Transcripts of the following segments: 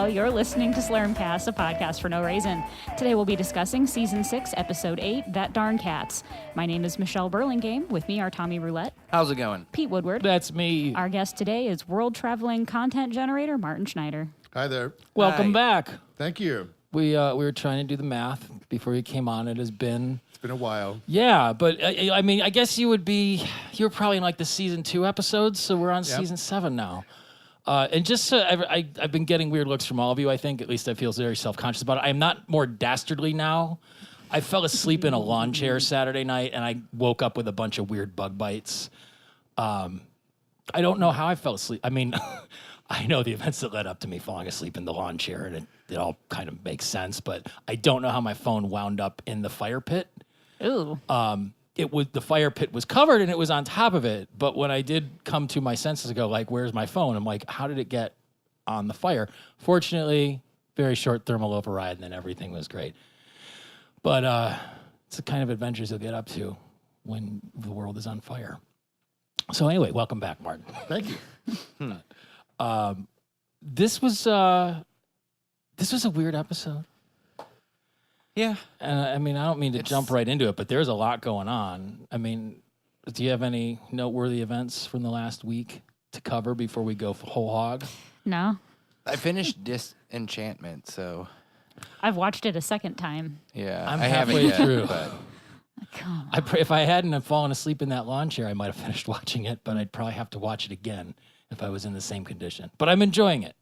all. You're listening to Slurmcast, a podcast for no reason. Today we'll be discussing Season 6, Episode 8, That Darn Cats. My name is Michelle Burlingame. With me are Tommy Roulette. How's it going? Pete Woodward. That's me. Our guest today is world-traveling content generator Martin Schneider. Hi there. Welcome back. Thank you. We were trying to do the math before you came on. It's been a while. Yeah, but I mean, I guess you're probably in like the Season 2 episodes, so we're on Season 7 now. And just so I've been getting weird looks from all of you, I think. At least I feel very self-conscious about it. I'm not more dastardly now. I fell asleep in a lawn chair Saturday night, and I woke up with a bunch of weird bug bites. I don't know how I fell asleep. I mean, I know the events that led up to me falling asleep in the lawn chair, and it all kind of makes sense, but I don't know how my phone wound up in the fire pit. Ooh. The fire pit was covered and it was on top of it. But when I did come to my senses to go, like, where's my phone? I'm like, how did it get on the fire? Fortunately, very short thermal override, and then everything was great. But it's the kind of adventures you'll get up to when the world is on fire. So anyway, welcome back, Martin. Thank you. This was a weird episode. Yeah. I mean, I don't mean to jump right into it, but there's a lot going on. I mean, do you have any noteworthy events from the last week to cover before we go whole hog? No. I finished Disenchantment, so I've watched it a second time. yeah. I'm I haven't halfway yet, through. But If I hadn't have fallen asleep in that lawn chair, I might have finished watching it, but I'd probably have to watch it again if I was in the same condition. But I'm enjoying it.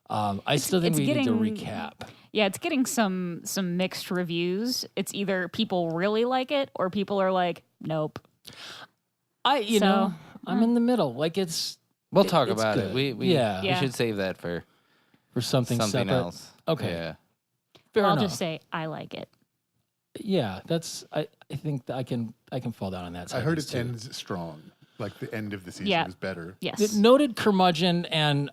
I still think we need to recap. Yeah, it's getting some mixed reviews. It's either people really like it or people are like, nope. I'm in the middle. Like we'll talk it's about good. it. We should save that for something separate. else. Okay. Yeah. Fair I'll enough. just say I like it. Yeah, I think that I can fall down on that side. I heard it too. ends strong. Like the end of the season was better. Yes. The noted curmudgeon and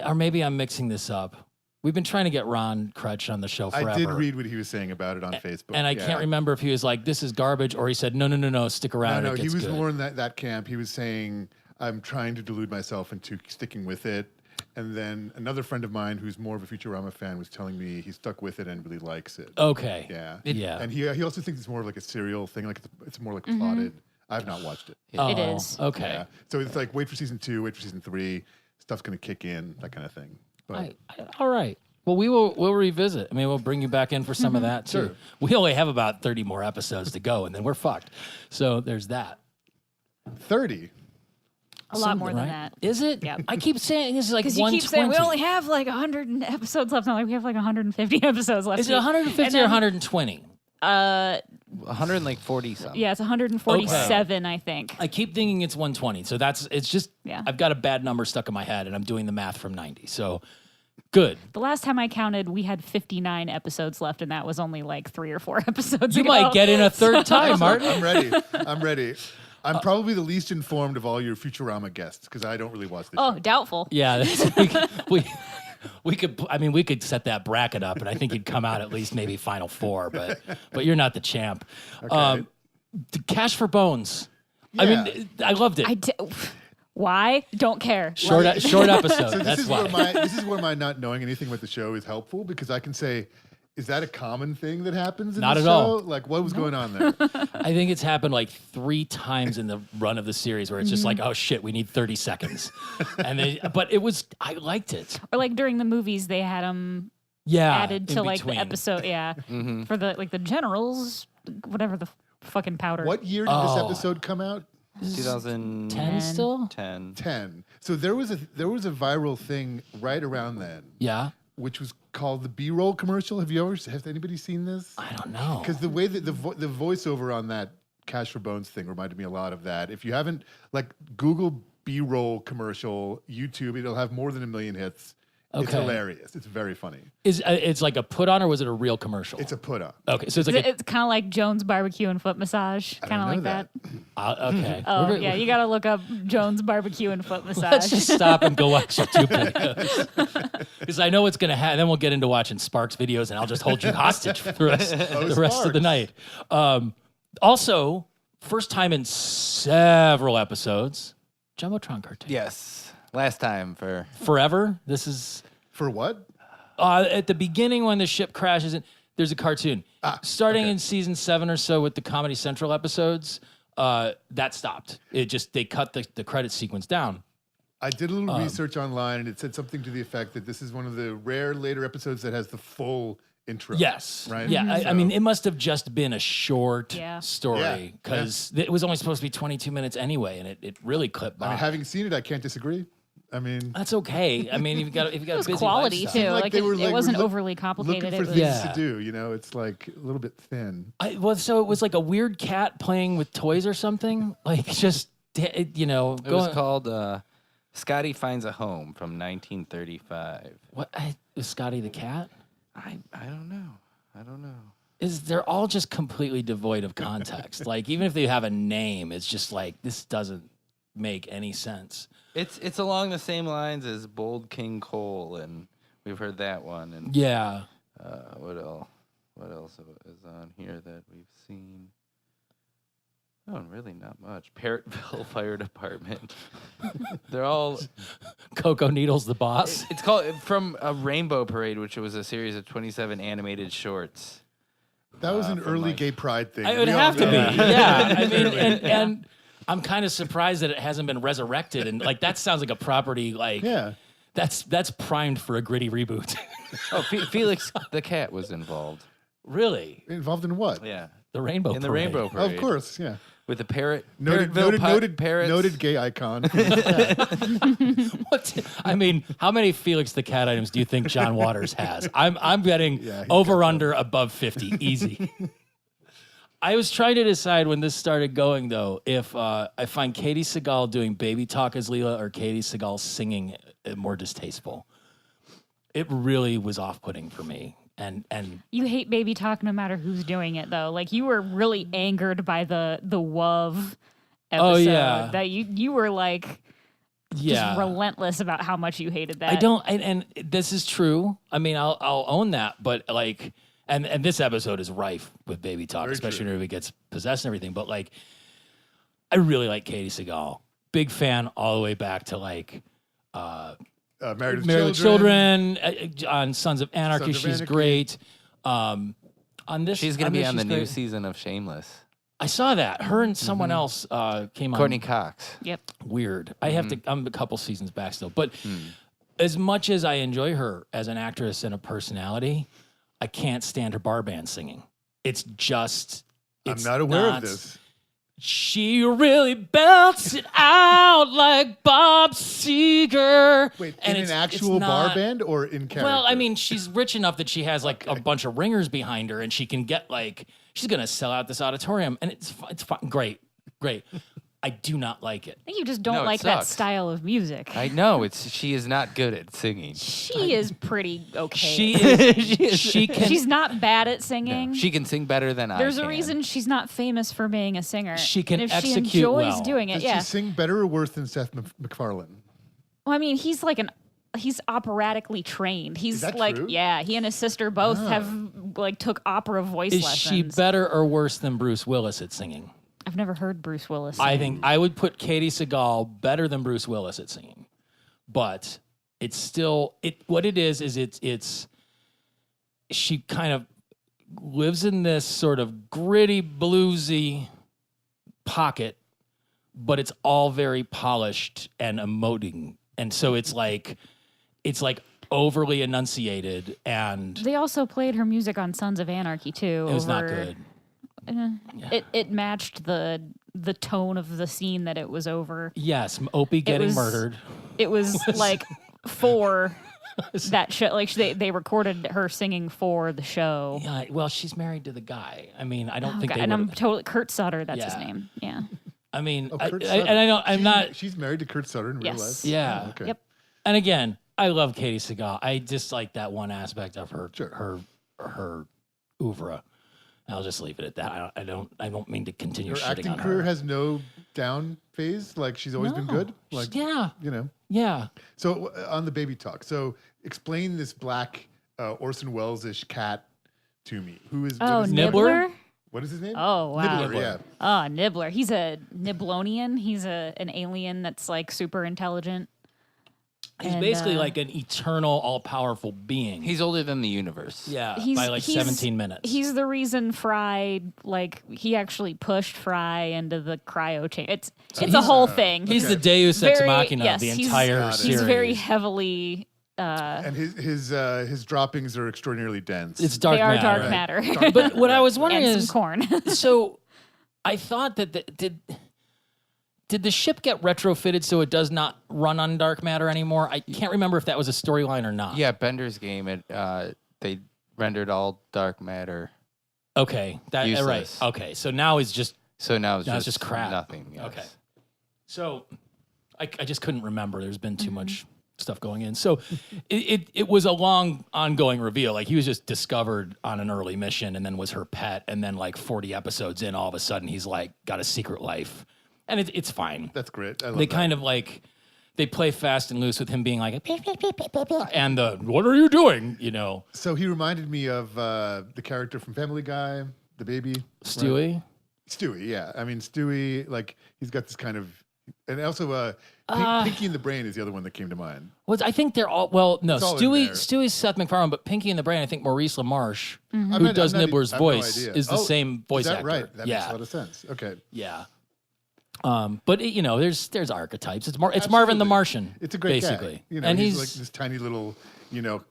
or maybe I'm mixing this up. We've been trying to get Ron Crutch on the show forever. I did read what he was saying about it on Facebook. And I can't remember if he was like, this is garbage, or he said, no, stick around. No, it he gets was good. more in that camp. He was saying, I'm trying to delude myself into sticking with it. And then another friend of mine who's more of a Futurama fan was telling me he stuck with it and really likes it. Okay. Yeah. Yeah. And he also thinks it's more of like a serial thing. Like it's more like plotted. I've not watched it. It is. Okay. Yeah. So it's like, wait for season 2, wait for season 3. Stuff's going to kick in, that kind of thing. But All right. Well, we'll revisit. I mean, we'll bring you back in for some of that, too. Sure. We only have about 30 more episodes to go, and then we're fucked. So there's that. 30. A lot more than right? that. Is it? Yeah. I keep saying this is like 'Cause 120. you keep saying we only have like 100 episodes left. I'm like, we have like 150 episodes left. Is it 150 or 120? 140 something. Yeah, it's 147, I think. I keep thinking it's 120. So it's just, Yeah. I've got a bad number stuck in my head, and I'm doing the math from 90. So good. The last time I counted, we had 59 episodes left, and that was only like 3 or 4 episodes You ago. might get in a third time, Martin. I'm ready. I'm probably the least informed of all your Futurama guests because I don't really watch this Oh, show. doubtful. Yeah, we could set that bracket up, and I think you'd come out at least maybe Final Four, but you're not the champ. Okay. The Cash for Bones. Yeah. I mean, I loved it. Why? Don't care. Short episode. So That's why. this is where my not knowing anything about the show is helpful because I can say, is that a common thing that happens in Not the at show? all. Like, what was going on there? I think it's happened like 3 times in the run of the series where it's just like, oh shit, we need 30 seconds, but I liked it. Or like during the movies, they had them added in to like the between. episode. Yeah, for the generals, whatever the fucking powder. What year did this episode come out? 2010. 10 still? 10. So there was a viral thing right around then, Yeah. which was called the B-roll commercial. Has anybody seen this? I don't know. Because the way that the voiceover on that Cash for Bones thing reminded me a lot of that. If you haven't, like, Google B-roll commercial, YouTube, it'll have more than 1 million hits. It's Okay. hilarious. It's very funny. It's like a put on, or was it a real commercial? It's a put on. Okay, so it's like It's kind of like Jones Barbecue and Foot Massage, I kind of don't like know that. okay. Oh yeah, you gotta look up Jones Barbecue and Foot Massage. Let's just stop and go watch YouTube videos. Because I know what's going to happen. Then we'll get into watching Sparks videos, and I'll just hold you hostage for the rest of the night. Also, first time in several episodes, Jumbotron cartoon. Yes. last time for forever. This is For what? at the beginning when the ship crashes. There's a cartoon starting okay. in season 7 or so with the Comedy Central episodes. That stopped. They cut the credit sequence down. I did a little research online, and it said something to the effect that this is one of the rare later episodes that has the full intro. Yes. Right? Yeah. I mean, it must have just been a short story Yeah. because it was only supposed to be 22 minutes anyway, and it really clipped by. I mean, having seen it, I can't disagree. I mean, That's okay. I mean, if you got a It was busy quality lifestyle. too. like Like they were, it wasn't look- overly complicated. looking for It was things Yeah. to do, you know, it's like a little bit thin. So it was like a weird cat playing with toys or something. Like just it was called Scotty Finds a Home from 1935. What is Scotty the cat? I don't know. They're all just completely devoid of context. Like even if they have a name, it's just like this doesn't make any sense. It's along the same lines as Bold King Cole, and we've heard that one. And Yeah. what else is on here that we've seen? Oh, really not much. Parrotville Fire Department. They're all. Coco Needles the boss. It's called from a Rainbow Parade, which was a series of 27 animated shorts. That was an from early like- gay pride thing. It would We all have to know be. that. Yeah. I mean, and I'm kind of surprised that it hasn't been resurrected. And like that sounds like a property like Yeah. that's primed for a gritty reboot. Oh, Felix the cat was involved. Really? Involved in what? Yeah, The Rainbow in the Parade. Rainbow Parade. Of course, yeah. With the parrot. Noted Parrots. noted gay icon. What? I mean, how many Felix the Cat items do you think John Waters has? I'm betting Yeah, he's over under above 50, easy. I was trying to decide when this started going though if I find Katie Sagal doing baby talk as Leela or Katie Sagal singing more distasteful. It really was off-putting for me, and You hate baby talk no matter who's doing it though. Like you were really angered by the WOV episode. Oh, yeah. That you were like yeah, just relentless about how much you hated that. I don't, and this is true. I mean, I'll own that, but like, and this episode is rife with baby talk, Very especially true. when it gets possessed and everything. But like, I really like Katie Sagal. Big fan all the way back to like Married with Married with Children on Sons of Anarchy. Sons of She's Anarchy. great. On this, She's going to be on the she's new great. season of Shameless. I saw that. Her and someone else came Courtney on. Cox. Yep. Weird. I have to. I'm a couple seasons back still, but as much as I enjoy her as an actress and a personality, I can't stand her bar band singing. It's just. I'm It's not aware of this. She really belts it out like Bob Seger. Wait, And in it's an actual bar not- band or in character? Well, I mean, she's rich enough that she has like a bunch of ringers behind her, and she can get like she's gonna sell out this auditorium, and it's fine. Great. I do not like it. I think you just don't No, it like that sucks. style of music. I know she is not good at singing. She is pretty okay. She is. She can. She's not bad at singing. She can sing better than I There's can. a reason she's not famous for being a singer. She can and if she execute enjoys well. doing it, Does yeah. she sing better or worse than Seth MacFarlane? Well, I mean, he's operatically trained. He's that like, true? yeah, he and his sister both have like took opera voice Is lessons. she better or worse than Bruce Willis at singing? I've never heard Bruce Willis sing. I think I would put Katie Sagal better than Bruce Willis at singing, but it's still what it is it's she kind of lives in this sort of gritty bluesy pocket, but it's all very polished and emoting, and so it's like overly enunciated, and They also played her music on Sons of Anarchy too. it was not good. It matched the tone of the scene that it was over. Yes, Opie getting was- murdered. It was like for that show. Like they recorded her singing for the show. Yeah, well, she's married to the guy. I mean, I don't think Okay, they and I'm would. totally Kurt Sutter. That's his Yeah. name. Yeah. I mean, Oh, I, Kurt I- Sutter. and I don't. I'm She's- not. She's married to Kurt Sutter in real Yes. life. Yeah. Oh, okay. Yep. And again, I love Katie Sagal. I just like that one aspect of her Sure. her oeuvre. I'll just leave it at that. I don't mean to continue Her shitting acting on career her. has no down phase. Like she's always been No. good. Like Yeah, you know. yeah. So on the baby talk. So explain this black Orson Welles-ish cat to me. Who is? Oh, what is Nibbler? Nibbler. What is his name? Oh, wow. Nibbler. Yeah. Oh, Nibbler. He's a Niblonian. He's an alien that's like super intelligent. He's basically like an eternal, all-powerful being. He's older than the universe. Yeah, by like 17 minutes. He's the reason Fry, like, he actually pushed Fry into the cryo chamber. It's a whole thing. He's the Deus Ex Very- Machina yes, of the he's- entire series. He's very heavily. And his droppings are extraordinarily dense. It's dark They are matter. dark right? matter. But what I was wondering and is, some corn. so I thought that did the ship get retrofitted so it does not run on dark matter anymore? I can't remember if that was a storyline or not. Yeah, Bender's game, they rendered all dark matter. Okay, right. Useless. Okay, so now it's just So now it's just crap. Nothing. Yes. Okay. So I just couldn't remember. There's been too much stuff going in. So it was a long ongoing reveal. Like he was just discovered on an early mission and then was her pet. And then like 40 episodes in, all of a sudden he's like got a secret life. And it's fine. That's great. I love They that. kind of like, they play fast and loose with him being like, and what are you doing? You know, So he reminded me of the character from Family Guy, the baby. Stewie. Right? Stewie, yeah. I mean, Stewie, like, he's got this kind of... And also, Pinky and the Brain is the other one that came to mind. I think they're all, well, no, It's all in there. Stewie's Seth MacFarlane, but Pinky and the Brain, I think Maurice LaMarche, I'm who not- does I'm not- Nibbler's I have no voice, idea. is the same voice Is that actor. right? That yeah. makes a lot of sense. Okay. Yeah. But there's archetypes. It's Marvin the Absolutely. Martian. It's a great basically. guy. You know, and he's like this tiny little,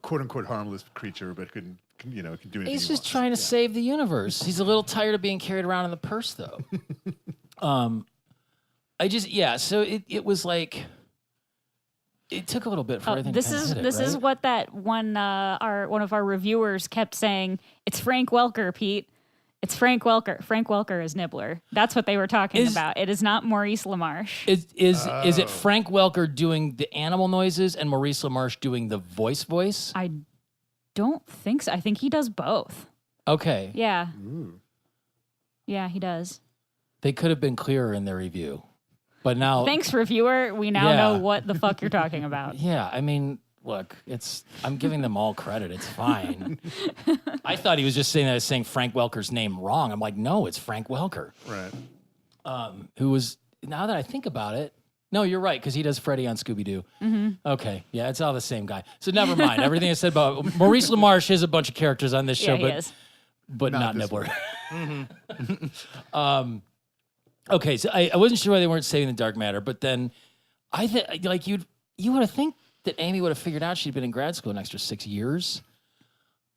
quote unquote harmless creature, but can do anything. he's he just wants. trying to save the universe. He's a little tired of being carried around in the purse, though. So it was like it took a little bit for everything. This is what that one one of our reviewers kept saying. It's Frank Welker, Pete. It's Frank Welker. Frank Welker is Nibbler. That's what they were talking about. It is not Maurice LaMarche. Is it Frank Welker doing the animal noises and Maurice LaMarche doing the voice? I don't think so. I think he does both. Okay. Yeah. Yeah, he does. They could have been clearer in their review. But now Thanks, reviewer. We now know what the fuck you're talking about. Yeah, I mean, look, I'm giving them all credit. It's fine. I thought he was just saying Frank Welker's name wrong. I'm like, no, it's Frank Welker. Right. Who was, now that I think about it, no, you're right, because he does Freddy on Scooby-Doo. Okay, yeah, it's all the same guy. So never mind. Everything I said about Maurice LaMarche has a bunch of characters on this show, Yeah, he is. but not this Nibbler. Okay, so I wasn't sure why they weren't saving the dark matter, but then I think like you would have think that Amy would have figured out she'd been in grad school an extra 6 years.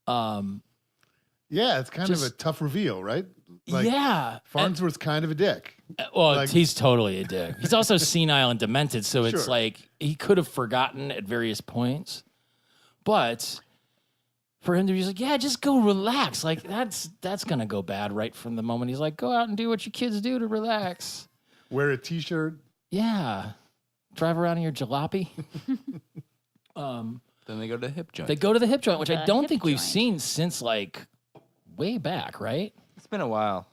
Yeah, it's kind of a tough reveal, right? Yeah, Farnsworth's kind of a dick. well, like- he's totally a dick. He's also senile and demented, so it's Sure. like he could have forgotten at various points, but for him to be just like, yeah, just go relax. Like that's gonna go bad right from the moment he's like, go out and do what you kids do to relax. Wear a T-shirt. Yeah. Drive around in your jalopy. Then they go to hip joint. They go to the hip joint, which I The don't hip think we've joint. seen since like way back, right? It's been a while.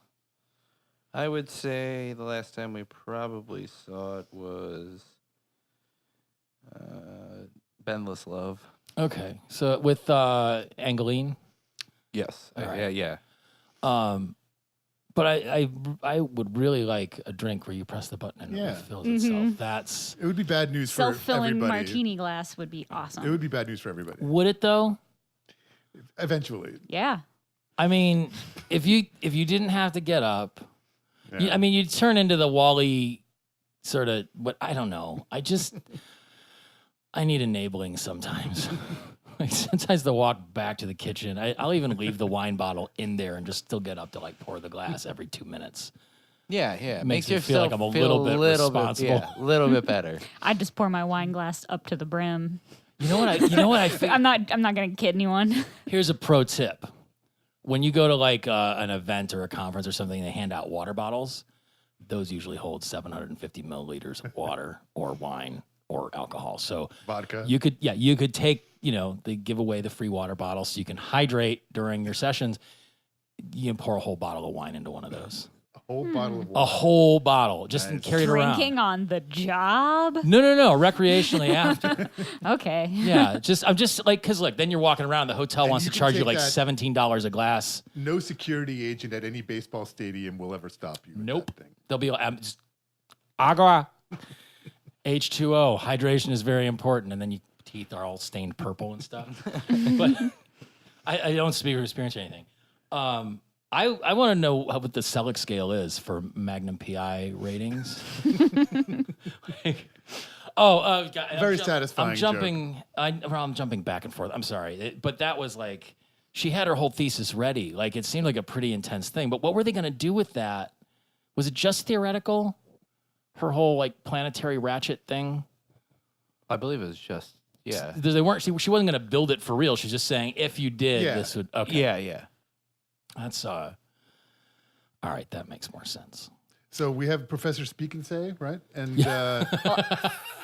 I would say the last time we probably saw it was Bendless Love. Okay. So with Angeline. Yes. All right. Yeah. But I would really like a drink where you press the button and it Yeah. refills itself. That's It would be bad news for Self-filling everybody. martini glass would be awesome. It would be bad news for everybody. would it though? Eventually. Yeah. I mean, if you didn't have to get up, Yeah. you'd turn into the Wall-E sort of. What I don't know. I need enabling sometimes. Like sometimes the walk back to the kitchen, I'll even leave the wine bottle in there and just still get up to like pour the glass every 2 minutes. Yeah. It makes me yourself feel like I'm a little bit responsible. a little bit better. I just pour my wine glass up to the brim. You know what I think? I'm not gonna kid anyone. Here's a pro tip. When you go to like an event or a conference or something, they hand out water bottles. Those usually hold 750 milliliters of water or wine or alcohol. So Vodka. you could take, they give away the free water bottle so you can hydrate during your sessions. You can pour a whole bottle of wine into one of those. A whole bottle of A water. whole bottle, just and Nice. carry it around. Drinking on the job. No, recreationally after. Okay. Yeah, I'm just like, because look, then you're walking around, the hotel And wants you to can charge you take like that- $17 a glass. No security agent at any baseball stadium will ever stop you. with Nope. that thing. They'll be like, just agua, H2O, hydration is very important. And then you teeth are all stained purple and stuff. But I don't speak or experience anything. I want to know what the Selleck scale is for Magnum PI ratings. God, Very satisfying. I'm jumping back and forth. I'm sorry, but that was like she had her whole thesis ready. Like it seemed like a pretty intense thing. But what were they going to do with that? Was it just theoretical? Her whole like planetary ratchet thing. I believe it was just They weren't. She wasn't going to build it for real. She's just saying if you did, this would. Okay. Yeah. That's all right. That makes more sense. So we have Professor Speak and Say, right? And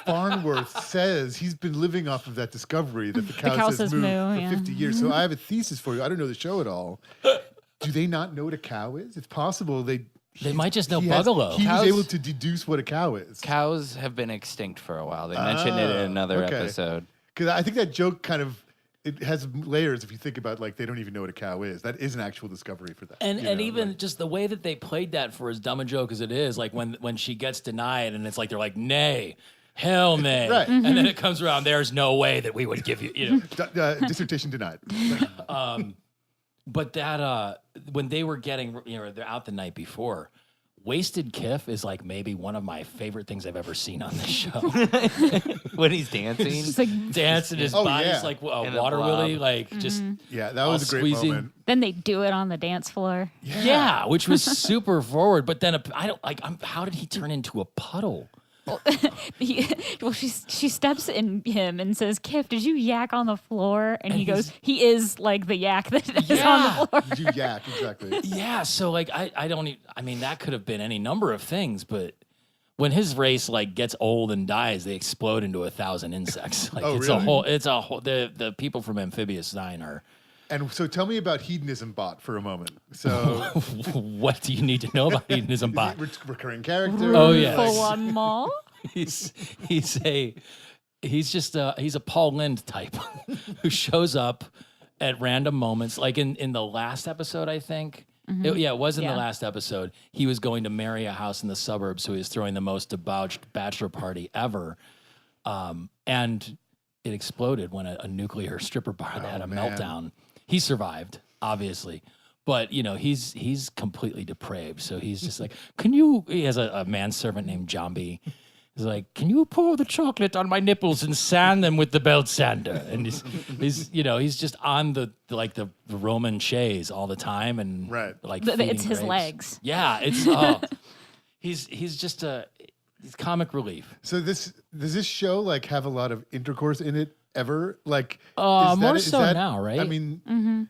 Farnworth says he's been living off of that discovery that the cow says moo for 50 years. So I have a thesis for you. I don't know the show at all. Do they not know what a cow is? It's possible they might just know Bugalo. He was able to deduce what a cow is. Cows have been extinct for a while. They mentioned it in another episode. Because I think that joke kind of it has layers if you think about like they don't even know what a cow is. That is an actual discovery for them. And even just the way that they played that for as dumb a joke as it is, like when she gets denied and it's like they're like, nay, hell nay. Right. And then it comes around, there's no way that we would give you dissertation denied. But that when they were getting they're out the night before, Wasted Kiff is like maybe one of my favorite things I've ever seen on this show. When he's dancing. Just like dancing, his body's like a water willy, like just that was a great squeezing. moment. Then they do it on the dance floor. Yeah, which was super forward. But then how did he turn into a puddle? She steps in him and says, "Kif, did you yak on the floor?" And he goes, "He is like the yak that is on the floor." You yak, exactly. Yeah, so like I mean that could have been any number of things, but when his race like gets old and dies, they explode into 1,000 insects. Like it's a whole the people from Amphibious Nine are. And so tell me about Hedonismbot for a moment. So what do you need to know about Hedonismbot? Recurring character. Oh yeah. For one more. He's a Paul Lynde type who shows up at random moments. Like in the last episode, I think. It was in the last episode. He was going to marry a house in the suburbs, so he was throwing the most debauched bachelor party ever. And it exploded when a nuclear stripper bar had a meltdown. He survived, obviously. But, he's completely depraved. So he's just like, he has a manservant named Jambi. He's like, can you pour the chocolate on my nipples and sand them with the belt sander? And he's just on the Roman chaise all the time. And it's his legs. Yeah, it's, he's just he's comic relief. So does this show have a lot of intercourse in it ever? More so now, right? I mean,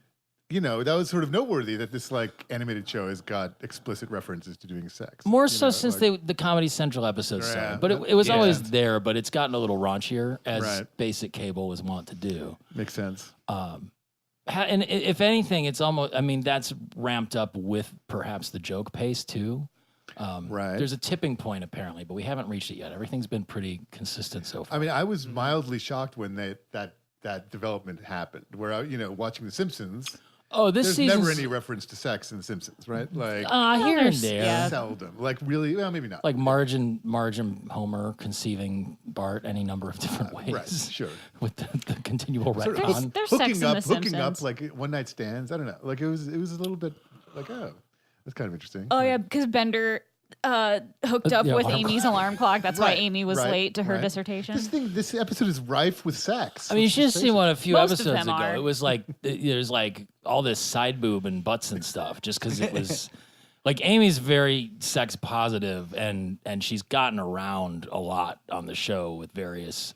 that was sort of noteworthy that this animated show has got explicit references to doing sex. More so since the Comedy Central episodes started. But it was always there, but it's gotten a little raunchier as basic cable was wont to do. Makes sense. And if anything, it's almost, that's ramped up with perhaps the joke pace too. There's a tipping point apparently, but we haven't reached it yet. Everything's been pretty consistent so far. I was mildly shocked when that development happened, where watching The Simpsons. Oh, there's never any reference to sex in The Simpsons, right? Here and there, seldom. Really, well, maybe not. Like Marge Homer conceiving Bart any number of different ways. Right, sure. With the continual retcon. There's sex in The hooking up, Simpsons. one night stands. I don't know. It was a little bit that's kind of interesting. Oh yeah, because Bender hooked up with Amy's alarm clock. That's why Amy was late to her dissertation. This episode is rife with sex. You should have seen one a few Most of episodes them ago. are. It was like there's all this side boob and butts and stuff, just because it was Amy's very sex positive and she's gotten around a lot on the show with various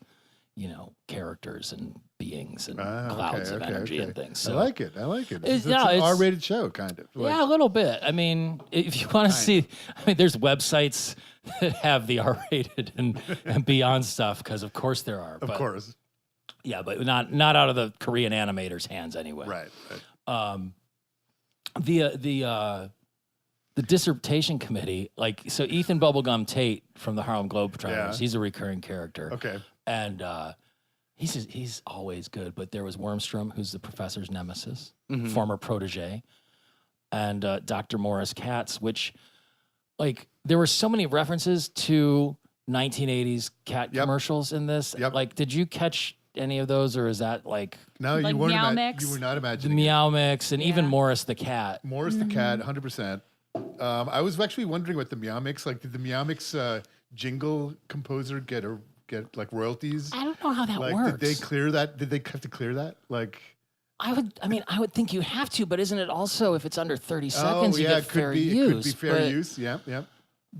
characters and beings and clouds of energy and things. So I like it. It's an an R-rated show, kind of. Yeah, a little bit. If you want to see, there's websites that have the R-rated and beyond stuff, because of course there are. Of course. Yeah, but not out of the Korean animators' hands anyway. Right. The dissertation committee, so Ethan Bubblegum Tate from the Harlem Globetrotters, he's a recurring character. Okay. And he's always good, but there was Wormstrom, who's the professor's nemesis, former protege, and Dr. Morris Katz, which, there were so many references to 1980s cat commercials in this. Yep. Did you catch any of those, or is that like No, Like you weren't. Meow Mix? You were not the imagining. Meow Mix and even Yeah. Morris the cat? Morris the cat, 100%. I was actually wondering what the Meow Mix, like, did the Meow Mix jingle composer get like royalties? I don't know how that Like, works. did they clear that? Did they have to clear that? Like, I would think you have to, but isn't it also if it's under 30 seconds, you get it fair could be. use? It could be fair but, use. Yeah, yeah.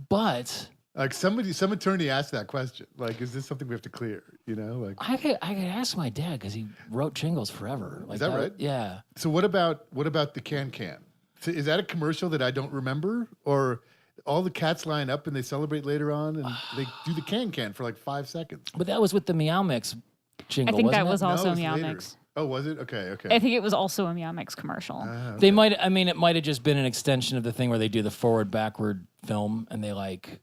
But Like some attorney asked that question. Like, is this something we have to clear? You know, like. I could ask my dad because he wrote jingles forever. Like Is that right? Yeah. So what about the can? So is that a commercial that I don't remember, or all the cats line up and they celebrate later on and they do the can for like 5 seconds? But that was with the Meow Mix jingle. I think wasn't that it? was also it was Meow later. Mix. Oh, was it? Okay. I think it was also a Meow Mix commercial. They might. I mean, it might have just been an extension of the thing where they do the forward-backward film, and they like,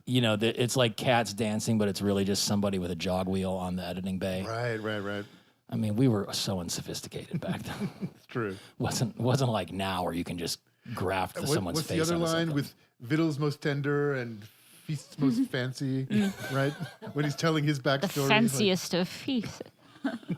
it's like cats dancing, but it's really just somebody with a jog wheel on the editing bay. Right. I mean, we were so unsophisticated back then. It's true. wasn't like now where you can just graft someone's What's face. the other onto line something. with Vittles most tender and feasts most fancy? Right? When he's telling his backstory. The he's like, fanciest of feasts.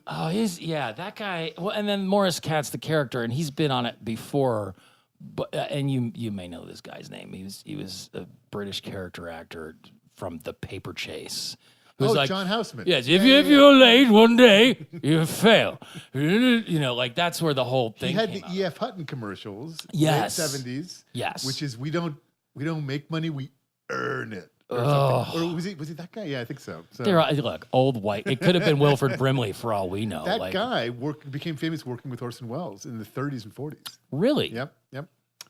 Oh, that guy. Well, and then Morris Cat's the character, and he's been on it before. But and you may know this guy's name. He was a British character actor from The Paper Chase. It was John Houseman. Yes, if you're late one day, you fail. Like that's where the whole thing. He had came the out. E.F. Hutton commercials. Yes. Late 70s. Yes. Which is we don't make money, we earn it. Or Oh. something. Or was he that guy? Yeah, I think so. Look, old white. It could have been Wilford Brimley for all we know. That guy became famous working with Orson Welles in the 30s and 40s. Really? Yep.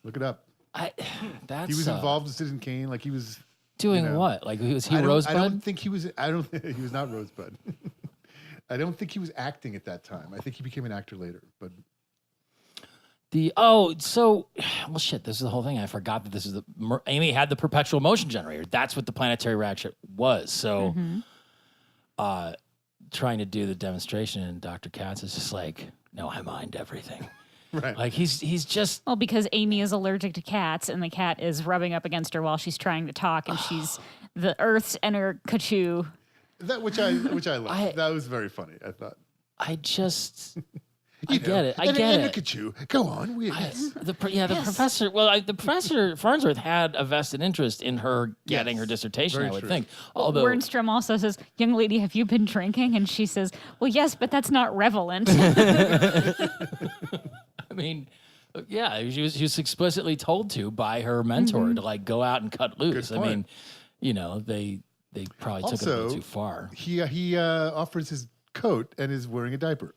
Look it up. That's He was involved with Citizen Kane. Like he was doing what? Like was he I Rosebud? don't think he was. He was not Rosebud. I don't think he was acting at that time. I think he became an actor later. But This is the whole thing. I forgot that this is Amy had the perpetual motion generator. That's what the planetary ratchet was. So, trying to do the demonstration, and Dr. Katz is just like, no, I mind everything. right. Like he's just Well, because Amy is allergic to cats, and the cat is rubbing up against her while she's trying to talk, and she's the Earth's inner Kachu. That which I liked. That was very funny. I thought. I just You get know, it. I and get and it. Look at you. Go on. The professor. Well, the professor Farnsworth had a vested interest in her getting her dissertation. very I would true. think. Although Wernstrom also says, "Young lady, have you been drinking?" And she says, "Well, yes, but that's not relevant." I mean, she was explicitly told to by her mentor to like go out and cut loose. I point. mean, they probably took it a Also, little too far. He offers his coat and is wearing a diaper.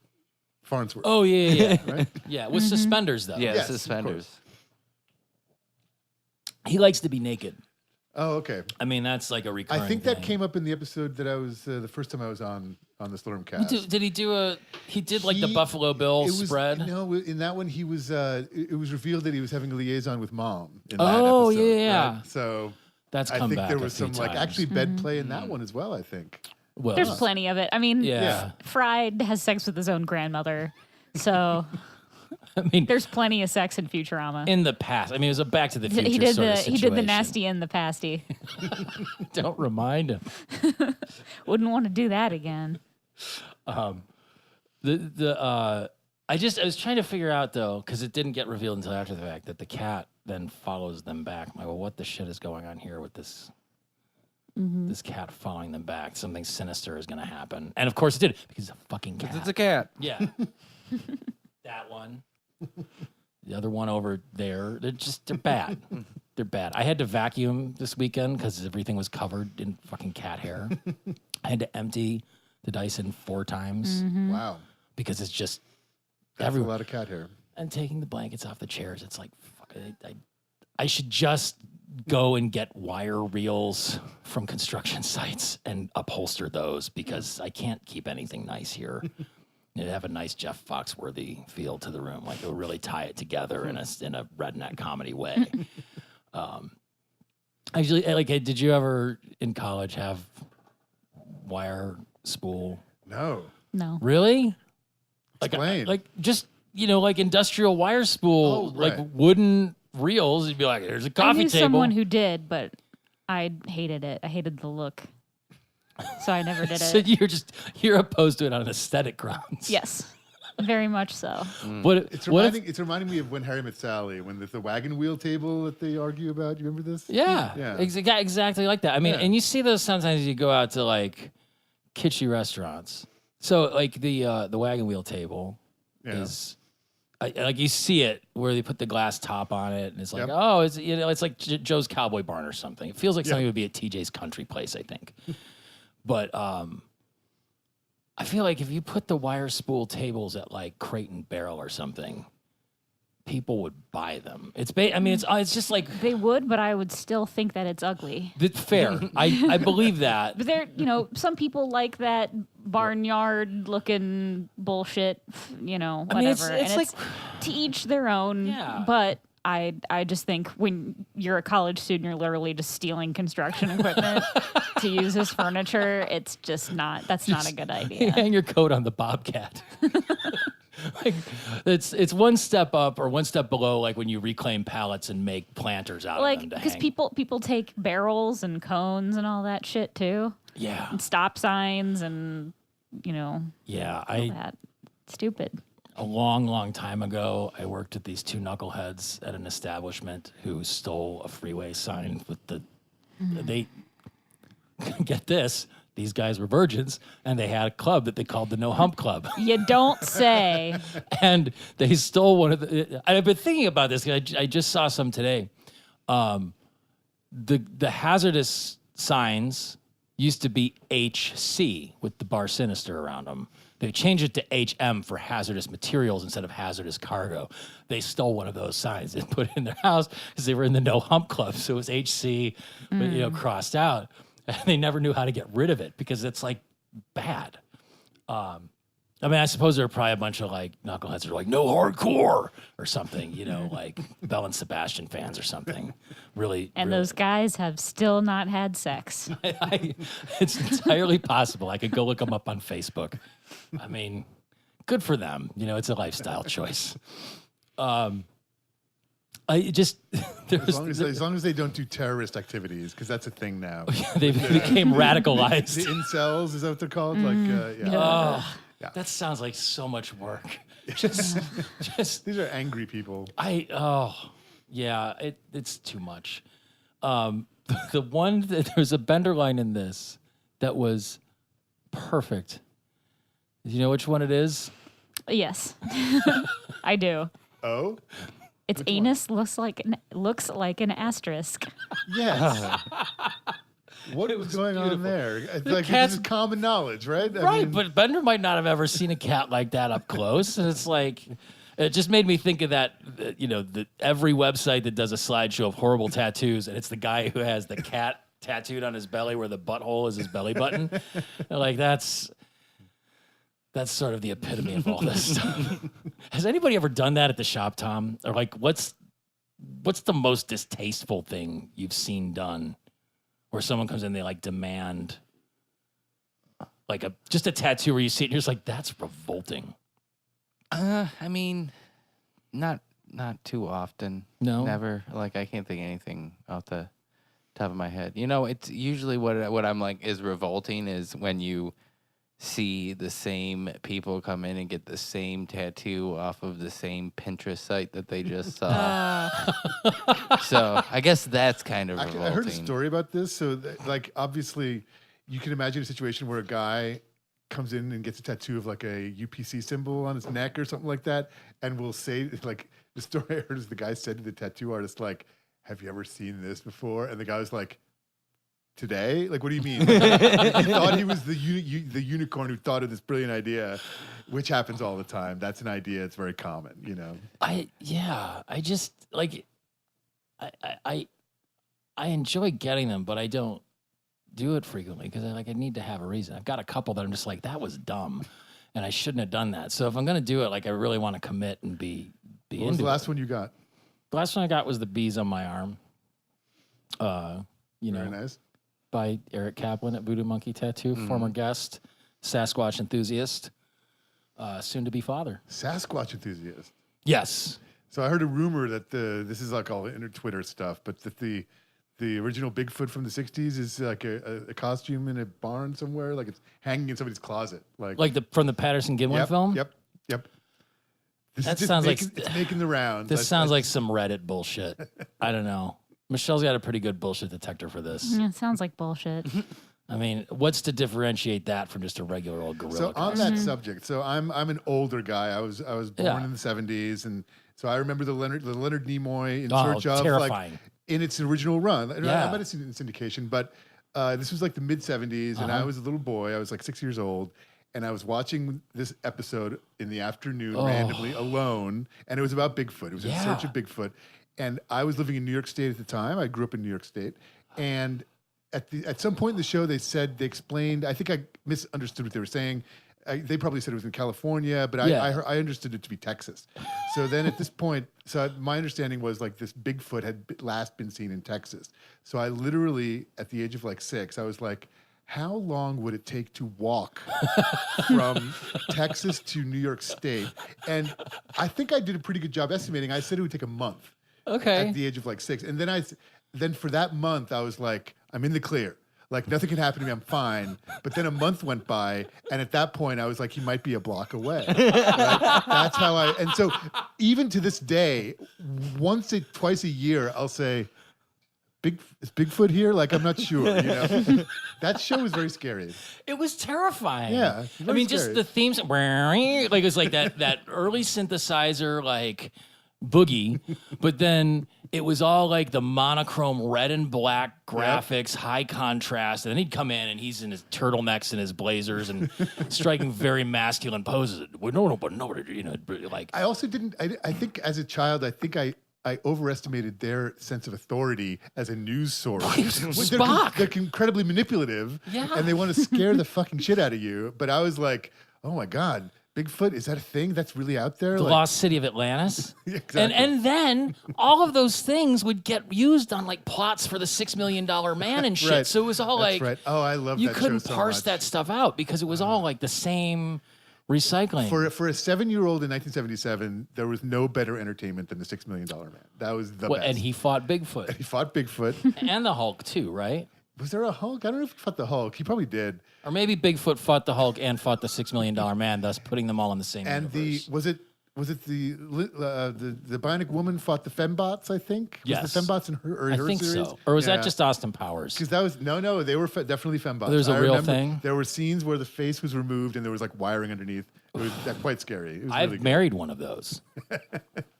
Farnsworth. Oh yeah. Right? Yeah, with suspenders though. Yeah, Yes, of suspenders. He likes to be naked. Oh, okay. I mean, that's like a recurring I think that thing. came up in the episode that I was the first time I was on the Slurmcast. Did he do He did like the He- Buffalo Bill spread. No, in that one he was. It was revealed that he was having a liaison with Mom. In that Oh, episode, yeah. right? So That's I come think back there a was few some like times. actually bed play in that one as well. I think. Well, There's plenty of it. I mean, Yeah. Fried has sex with his own grandmother, so I mean, there's plenty of sex in Futurama. in the past. I mean, it was a Back to the Future He did sort the of he did the situation. nasty in the pasty. Don't remind him. Wouldn't want to do that again. I was trying to figure out though, because it didn't get revealed until after the fact that the cat then follows them back. I'm like, well, what the shit is going on here with this? This cat following them back. Something sinister is going to happen, and of course it did because it's a fucking cat. It's a cat. Yeah, that one. The other one over there. They're bad. They're bad. I had to vacuum this weekend because everything was covered in fucking cat hair. I had to empty the Dyson 4 times Wow, because it's just that's everywhere. a lot of cat hair. And taking the blankets off the chairs, it's like, fuck, I should just go and get wire reels from construction sites and upholster those because I can't keep anything nice here. It'd have a nice Jeff Foxworthy feel to the room, like it'll really tie it together in a redneck comedy way. Did you ever in college have wire spool? No, No. Really? Explain. Like just like industrial wire spool, Oh, right. like wooden reels. You'd be like, "There's a I coffee knew table." someone who did, but I hated it. I hated the look. So I never did So it. you're opposed to it on aesthetic grounds. Yes, very much so. It's reminding me of When Harry Met Sally, when there's the wagon wheel table that they argue about. You remember this? Yeah. Exactly like that. I mean, and you see those sometimes you go out to like kitschy restaurants. So like the wagon wheel table is like you see it where they put the glass top on it, and it's like, oh, it's like Joe's Cowboy Barn or something. It feels like something would be at TJ's Country Place, I think. But I feel like if you put the wire spool tables at like Crate and Barrel or something, people would buy them. It's just like They would, but I would still think that it's ugly. it's fair. I believe that. But some people like that barnyard looking bullshit, whatever. I mean, it's and like to each their own. Yeah. But I just think when you're a college student, you're literally just stealing construction equipment to use as furniture. It's just that's not a good you idea. hang your coat on the Bobcat. Like it's one step up or one step below, like when you reclaim pallets and make planters out of them to Because hang. people take barrels and cones and all that shit too. Yeah. And stop signs and Yeah. all that. Stupid. A long, long time ago, I worked with these two knuckleheads at an establishment who stole a freeway sign with they get this. These guys were virgins, and they had a club that they called the No Hump Club. You don't say. And they stole one of the. I've been thinking about this. I just saw some today. The hazardous signs used to be HC with the bar sinister around them. They changed it to HM for hazardous materials instead of hazardous cargo. They stole one of those signs and put it in their house because they were in the No Hump Club, so it was HC, but crossed out. And they never knew how to get rid of it because it's like bad. I mean, I suppose there are probably a bunch of like knuckleheads that are like, no hardcore or something, like Bell and Sebastian fans or something. And those guys have still not had sex. It's entirely possible. I could go look them up on Facebook. I mean, good for them. It's a lifestyle choice. As long as they don't do terrorist activities, because that's a thing now. they became radicalized. The incels, is that what they're called? That sounds like so much work. Just These are angry people. it's too much. There's a bender line in this that was perfect. Do you know which one it is? Yes, I do. Oh, Its anus looks like an asterisk. yes. What was going on there? It's like cat's- this is common knowledge, right? Right, but Bender might not have ever seen a cat like that up close, and it's like it just made me think of that. Every website that does a slideshow of horrible tattoos, and it's the guy who has the cat tattooed on his belly where the butthole is his belly button. Like that's sort of the epitome of all this stuff. Has anybody ever done that at the shop, Tom? Or like, what's the most distasteful thing you've seen done? Where someone comes in, they like demand like just a tattoo where you see it and you're just like, that's revolting. I mean, not too often. No? Never. Like, I can't think of anything off the top of my head. It's usually what I'm like is revolting is when you see the same people come in and get the same tattoo off of the same Pinterest site that they just saw. So I guess that's kind of revolting. I heard a story about this. So, obviously, you can imagine a situation where a guy comes in and gets a tattoo of like a UPC symbol on his neck or something like that, and will say, like, the story I heard is the guy said to the tattoo artist, like, "Have you ever seen this before?" And the guy was like, "Today? Like, what do you mean?" He thought he was the unicorn who thought of this brilliant idea, which happens all the time. That's an idea. It's very common, I just like I enjoy getting them, but I don't do it frequently because I need to have a reason. I've got a couple that I'm just like, that was dumb, and I shouldn't have done that. So if I'm gonna do it, like I really want to commit and be What was the last one you got? The last one I got was the bees on my arm. Very nice. By Eric Kaplan at Voodoo Monkey Tattoo, former guest, Sasquatch enthusiast, soon to be father. Sasquatch enthusiast. Yes. So I heard a rumor that this is like all inner Twitter stuff, but that the the original Bigfoot from the '60s is like a costume in a barn somewhere, like it's hanging in somebody's closet, like from the Patterson Gimlin film. Yep. This That is sounds it's making the rounds. This sounds like some Reddit bullshit. I don't know. Michelle's got a pretty good bullshit detector for this. Yeah, it sounds like bullshit. I mean, what's to differentiate that from just a regular old gorilla? So on that subject, so I'm an older guy. I was born in the '70s, and so I remember the Leonard Nimoy in Search of, terrifying. like in its original run. Yeah. I might have seen it in syndication, but this was like the mid '70s, and I was a little boy. I was like 6 years old, and I was watching this episode in the afternoon randomly alone, and it was about Bigfoot. It was in search of Bigfoot, and I was living in New York State at the time. I grew up in New York State, and at some point in the show, they explained. I think I misunderstood what they were saying. They probably said it was in California, but I understood it to be Texas. So then at this point, my understanding was like this Bigfoot had last been seen in Texas. So I literally, at the age of like 6, I was like, how long would it take to walk from Texas to New York State? And I think I did a pretty good job estimating. I said it would take a month. Okay. At the age of like 6. And then for that month, I was like, I'm in the clear. Like nothing can happen to me. I'm fine. But then a month went by, and at that point, I was like, he might be a block away. Right? That's how and so even to this day, twice a year, I'll say, is Bigfoot here? Like, I'm not sure. You know, that show was very scary. It was terrifying. Yeah, I mean, scary. just the themes, like it was like that early synthesizer, like boogie, but then it was all like the monochrome red and black graphics, high contrast, and then he'd come in and he's in his turtlenecks and his blazers and striking very masculine poses. Like I also didn't. I think as a child, I overestimated their sense of authority as a news source. They're incredibly manipulative, and they want to scare the fucking shit out of you. But I was like, oh my God, Bigfoot, is that a thing that's really out there? The like, lost city of Atlantis. Exactly. And then all of those things would get used on like plots for the $6 Million Man and shit. Right. So it was all That's like, right. Oh, I love you that couldn't show so parse much. that stuff out because it was all like the same recycling. For a 7-year-old in 1977, there was no better entertainment than the $6 Million Man. That was the best. And he fought Bigfoot. He fought Bigfoot. And the Hulk too, right? Was there a Hulk? I don't know if he fought the Hulk. He probably did. Or maybe Bigfoot fought the Hulk and fought the $6 Million Man, thus putting them all in the same And universe. was it the Bionic Woman fought the Fembots? I think. Yes. Was the Fembots in her I her think series? so. Or was Yeah. that just Austin Powers? Because that was no, they were definitely Fembots. There's a I real remember thing? There were scenes where the face was removed and there was like wiring underneath. It was quite scary. It was I've really good. married one of those.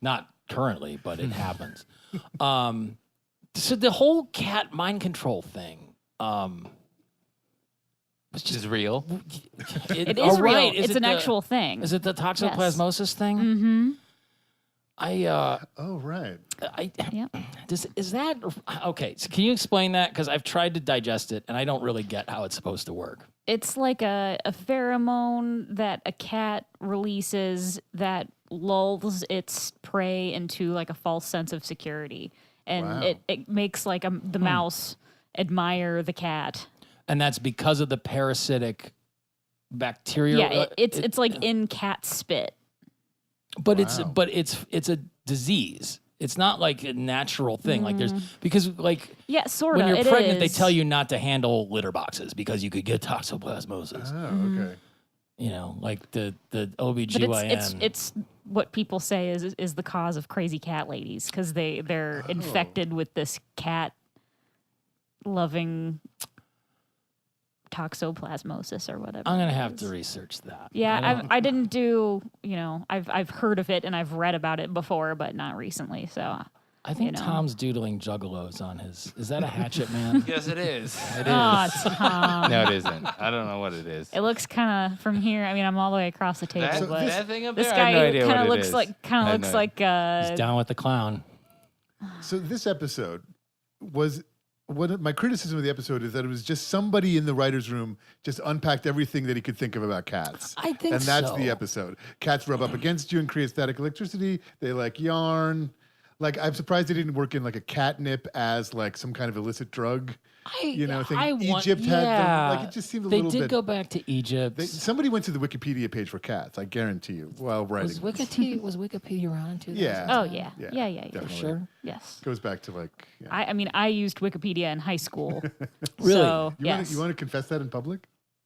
Not currently, but it happens. So the whole cat mind control thing. Which is real. It is all real. right. Is It's it an the- actual thing. Is it the toxoplasmosis thing? Mm-hmm. Oh right. Yep. Is that okay? So can you explain that? Because I've tried to digest it and I don't really get how it's supposed to work. It's like a pheromone that a cat releases that lulls its prey into like a false sense of security. And Wow. it makes like the mouse admire the cat. And that's because of the parasitic bacteria. Yeah, it's like in cat spit. But Wow. it's a disease. It's not like a natural thing. Like there's because like Yeah, sort of. when you're pregnant, they is. tell you not to handle litter boxes because you could get toxoplasmosis. Oh okay. You know, like the But OBGYN. it's what people say is the cause of crazy cat ladies because they're infected with this cat loving toxoplasmosis or whatever. I'm gonna it have is. to research that. Yeah, I didn't do. I've heard of it and I've read about it before, but not recently. So I think you know. Tom's doodling juggalos on his. Is that a hatchet man? Yes, it is. It is. oh, Tom. No, it isn't. I don't know what it is. It looks kind of from here. I mean, I'm all the way across the table, That, but that thing up this there, I have no guy idea kind what of it looks is. like I have no idea. He's down with the clown. So this episode was my criticism of the episode is that it was just somebody in the writer's room just unpacked everything that he could think of about cats. I think and that's so. the episode. Cats rub up against you and create static electricity. They like yarn. Like, I'm surprised they didn't work in like a catnip as like some kind of illicit drug. Thing. Egypt had them. Like, it just seemed a little bit. They did go back to Egypt. Somebody went to the Wikipedia page for cats. I guarantee you. While writing, was Wikipedia around in 2000? Yeah. Oh yeah. Yeah. Definitely. For sure. Yes. Goes back to like. Yeah. I mean, I used Wikipedia in high school. Really? So, You yes. want to confess that in public?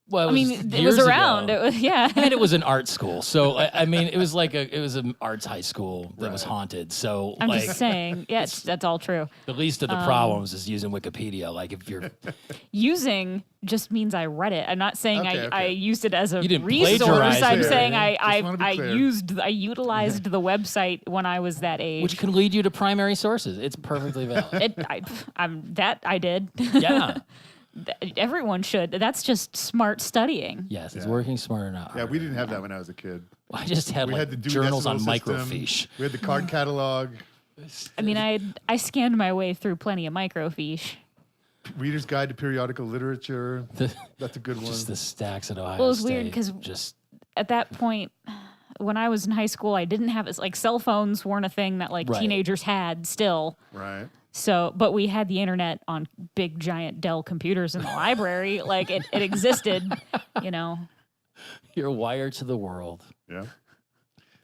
Well, I mean, it was around. It was, yeah. And it was an art school, so I mean, it was an arts high school that was haunted. So I'm like, just saying, yes, that's all true. the least of the problems is using Wikipedia. Like if you're Using just means I read it. I'm not saying Okay, I used it as a You didn't resource. plagiarize I'm it. saying Just wanna be I utilized the website when I was that age. which can lead you to primary sources. It's perfectly valid. I did. Yeah. Everyone should. That's just smart studying. Yes, it's working smarter now. Yeah, we didn't have that when I was a kid. I just had We like had the Dewey journals on Decimal System. microfiche. We had the card catalog. I mean, I scanned my way through plenty of microfiche. Reader's Guide to Periodical Literature. That's a good one. Just the stacks at Ohio Well, it was State. weird because just at that point, when I was in high school, I didn't have like cell phones weren't a thing that like Right. teenagers had still. Right. So, but we had the internet on big giant Dell computers in the library. Like it existed, you know. you're wired to the world. Yeah.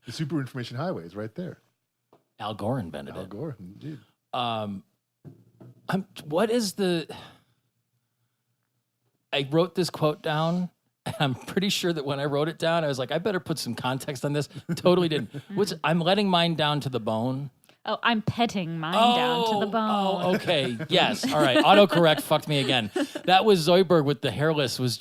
The super information highway is right there. Al Gore invented Al it. Gore, indeed. What is the? I wrote this quote down. And I'm pretty sure that when I wrote it down, I was like, I better put some context on this. Totally didn't. I'm letting mine down to the bone. Oh, I'm petting mine down to the bone. Oh, okay. Yes. All right. Autocorrect fucked me again. That was Zoidberg with the hairless. Was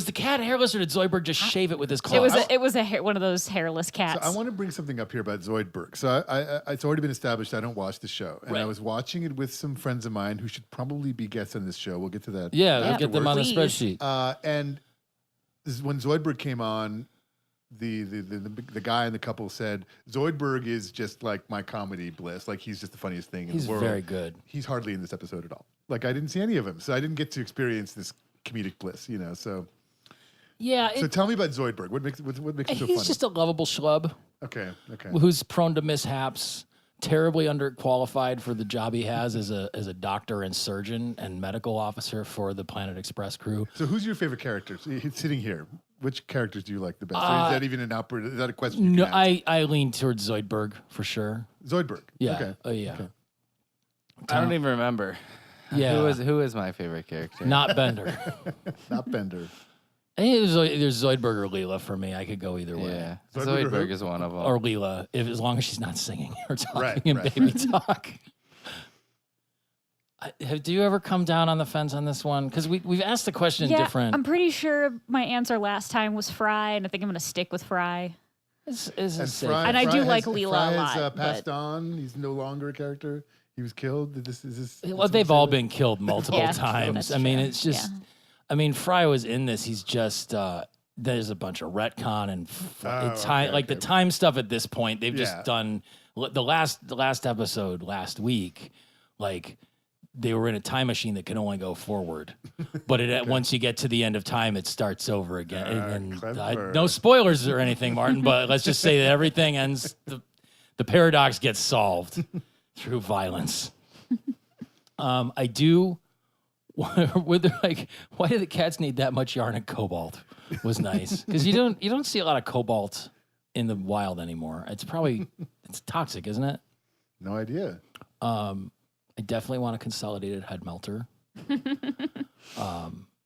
the cat hairless, or did Zoidberg just shave it with his claws? It was one of those hairless cats. So I want to bring something up here about Zoidberg. So it's already been established I don't watch the show. And I Right. was watching it with some friends of mine who should probably be guests on this show. We'll get to that. Yeah, we'll get them on the Please. spreadsheet. And this is when Zoidberg came on, the guy in the couple said, Zoidberg is just like my comedy bliss. Like, he's just the funniest thing in He's the world. very good. He's hardly in this episode at all. Like, I didn't see any of him. So I didn't get to experience this comedic bliss, you know. So Yeah. so tell me about Zoidberg. What makes him so He's funny? just a lovable schlub Okay. who's prone to mishaps, terribly underqualified for the job he has as a doctor and surgeon and medical officer for the Planet Express crew. So who's your favorite character? So he's sitting here. Which characters do you like the best? Or is that even is that a question? You No, can ask? I lean towards Zoidberg for sure. Zoidberg. Yeah. Okay. Oh yeah. Okay. I don't even remember. Yeah. Who is my favorite character? Not Bender. Not Bender. I think there's Zoidberg or Leela for me. I could go either way. Yeah, Zoidberg or Zoidberg who? is one of them. Or Leela, as long as she's not singing or talking Right, in right. baby talk. Do you ever come down on the fence on this one? Because we've asked the question yeah, different. I'm pretty sure my answer last time was Fry, and I think I'm going to stick with Fry. Is And safe. Fry, And I do Fry like has, Leela Fry a has, lot, passed but- on. He's no longer a character. He was killed. Is this Well, they've all been killed multiple Yeah, times. that's I mean, true. it's just. Yeah. I mean, Fry was in this. He's just. There's a bunch of retcon and the time stuff at this point. They've Yeah. just done the last episode last week. Like they were in a time machine that can only go forward, but once you get to the end of time, it starts over again. And clever. no spoilers or anything, Martin. But let's just say that everything ends. The paradox gets solved through violence. I do. Why do the cats need that much yarn and cobalt? Was nice because you don't see a lot of cobalt in the wild anymore. It's toxic, isn't it? No idea. I definitely want a consolidated head melter.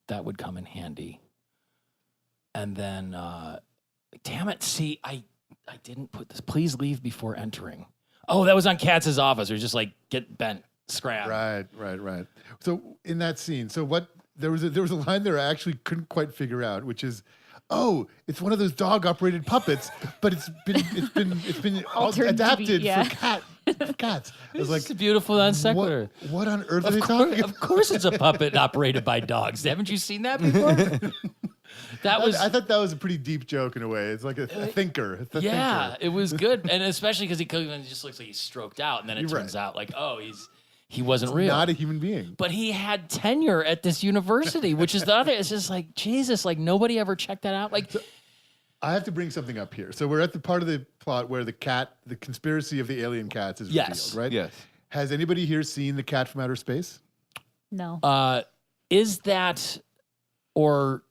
That would come in handy. And then, damn it! See, I didn't put this. Please leave before entering. Oh, that was on Katz's office. It was just like get bent, scrap. Right. So in that scene, there was a line there I actually couldn't quite figure out, which is, oh, it's one of those dog operated puppets, but it's been Altered to be- adapted yeah. for cats. I was like, It's a beautiful non sequitur. what on earth are they talking about? Of course, it's a puppet operated by dogs. Haven't you seen that before? That was. I thought that was a pretty deep joke in a way. It's like a thinker. It's a Yeah, thinker. it was good, and especially because he just looks like he's stroked out, and then it You're turns right. out like, oh, he wasn't real. Not a human being. But he had tenure at this university, which is the other. It's just like Jesus, like nobody ever checked that out. Like I have to bring something up here. So we're at the part of the plot where the conspiracy of the alien cats is revealed, right? Yes. Has anybody here seen The Cat from Outer Space? No. Is that or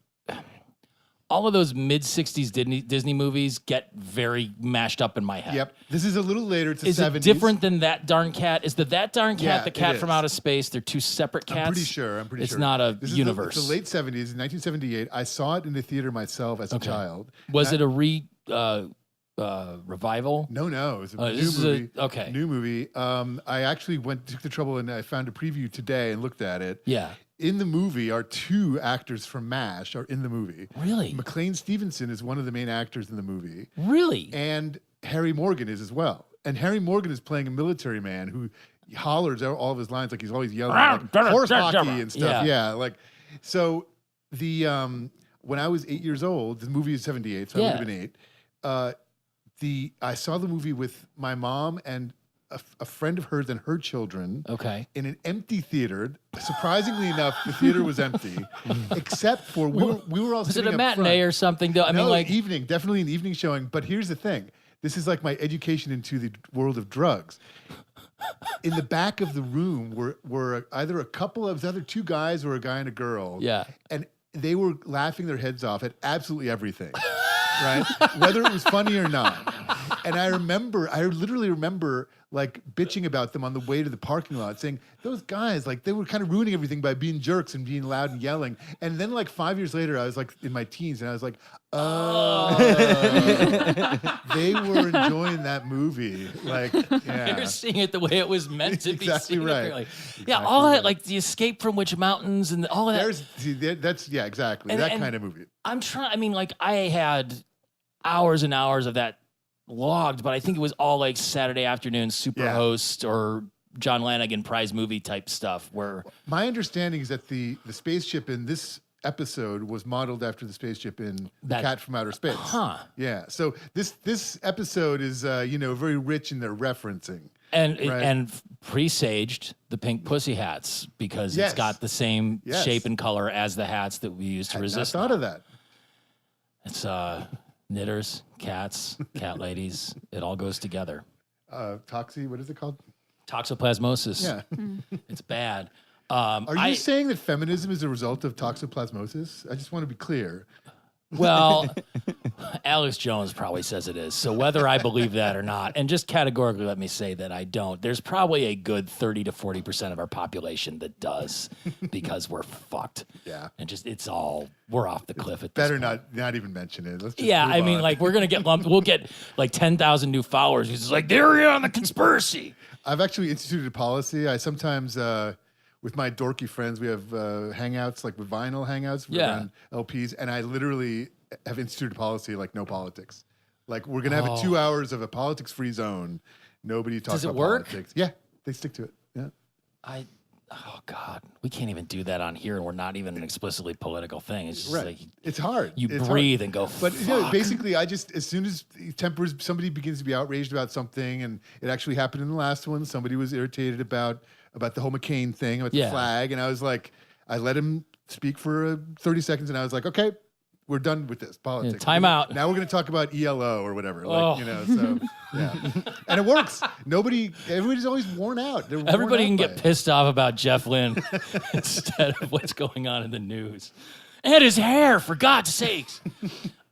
all of those mid-60s Disney movies get very mashed up in my head. Yep. This is a little later. It's the Is 70s. it different than That Darn Cat? Is That Darn Cat Yeah, the cat it from is. outer space? They're two separate cats? I'm pretty sure. It's sure. not a This universe. It's the late 70s, 1978. I saw it in the theater myself as a child. Was it a revival? No. It's a new this is movie. okay. New movie. I actually took the trouble and I found a preview today and looked at it. Yeah. In the movie are two actors from MASH are in the movie. Really? McLean Stevenson is one of the main actors in the movie. Really? And Harry Morgan is as well. And Harry Morgan is playing a military man who hollers all of his lines like he's always yelling like horse hockey and stuff. Yeah. Like so the when I was 8 years old, the movie is 78, so I would have been 8. I saw the movie with my mom and a friend of hers and her children. Okay. In an empty theater. Surprisingly enough, the theater was empty, except for we were all. Was it sitting a up matinee front. or something? Though I No, mean, like evening, definitely an evening showing. But here's the thing: this is like my education into the world of drugs. In the back of the room were either a couple of either two guys or a guy and a girl. Yeah. And they were laughing their heads off at absolutely everything, right? Whether it was funny or not. And I literally remember like bitching about them on the way to the parking lot, saying those guys, like they were kind of ruining everything by being jerks and being loud and yelling. And then like 5 years later, I was like in my teens and I was like, they were enjoying that movie. Like, yeah. you're seeing it the way it was meant to Exactly be seen. right. Apparently. Exactly Yeah, all that, right. like the Escape from Witch Mountains and all of that. That's exactly And- that and kind of movie. I'm trying. I mean, like I had hours and hours of that logged, but I think it was all like Saturday afternoon Superhost or John Lanigan prize movie type stuff. Where My understanding is that the spaceship in this episode was modeled after the spaceship in The Cat from Outer Space. Huh. Yeah. So this episode is very rich in their referencing. and Right. and presaged the pink pussy hats because Yes. it's got the same Yes. shape and color as the hats that we use to I resist. thought of that. It's knitters, cats, cat ladies. It all goes together. Toxie, what is it called? Toxoplasmosis. Yeah. It's bad. Are you saying that feminism is a result of toxoplasmosis? I just want to be clear. Well, Alex Jones probably says it is. So whether I believe that or not, and just categorically let me say that I don't, there's probably a good 30 to 40% of our population that does because we're fucked. Yeah. And just, we're off the cliff at this Better point. not even mention it. Let's just Yeah, move I mean, on. like, we're going to get lumped. We'll get like 10,000 new followers. He's on the conspiracy. I've actually instituted a policy. I sometimes, with my dorky friends, we have hangouts, like with vinyl hangouts around LPs, and I literally have instituted a policy like no politics. Like we're gonna have 2 hours of a politics-free zone. Nobody talks Does it about work? politics. Yeah, they stick to it. Yeah. Oh God, we can't even do that on here, and we're not even an explicitly political thing. It's just Right. like It's hard. you It's breathe hard. and go. But Fuck. basically, I just as soon as somebody begins to be outraged about something, and it actually happened in the last one. Somebody was irritated about the whole McCain thing, about the flag, and I was like, I let him speak for 30 seconds, and I was like, okay, we're done with this politics. time out. Now we're going to talk about ELO or whatever. Oh. So yeah, and it works. Everybody's always worn out. They're worn Everybody out can by get it. pissed off about Jeff Lynne instead of what's going on in the news. And his hair, for God's sakes.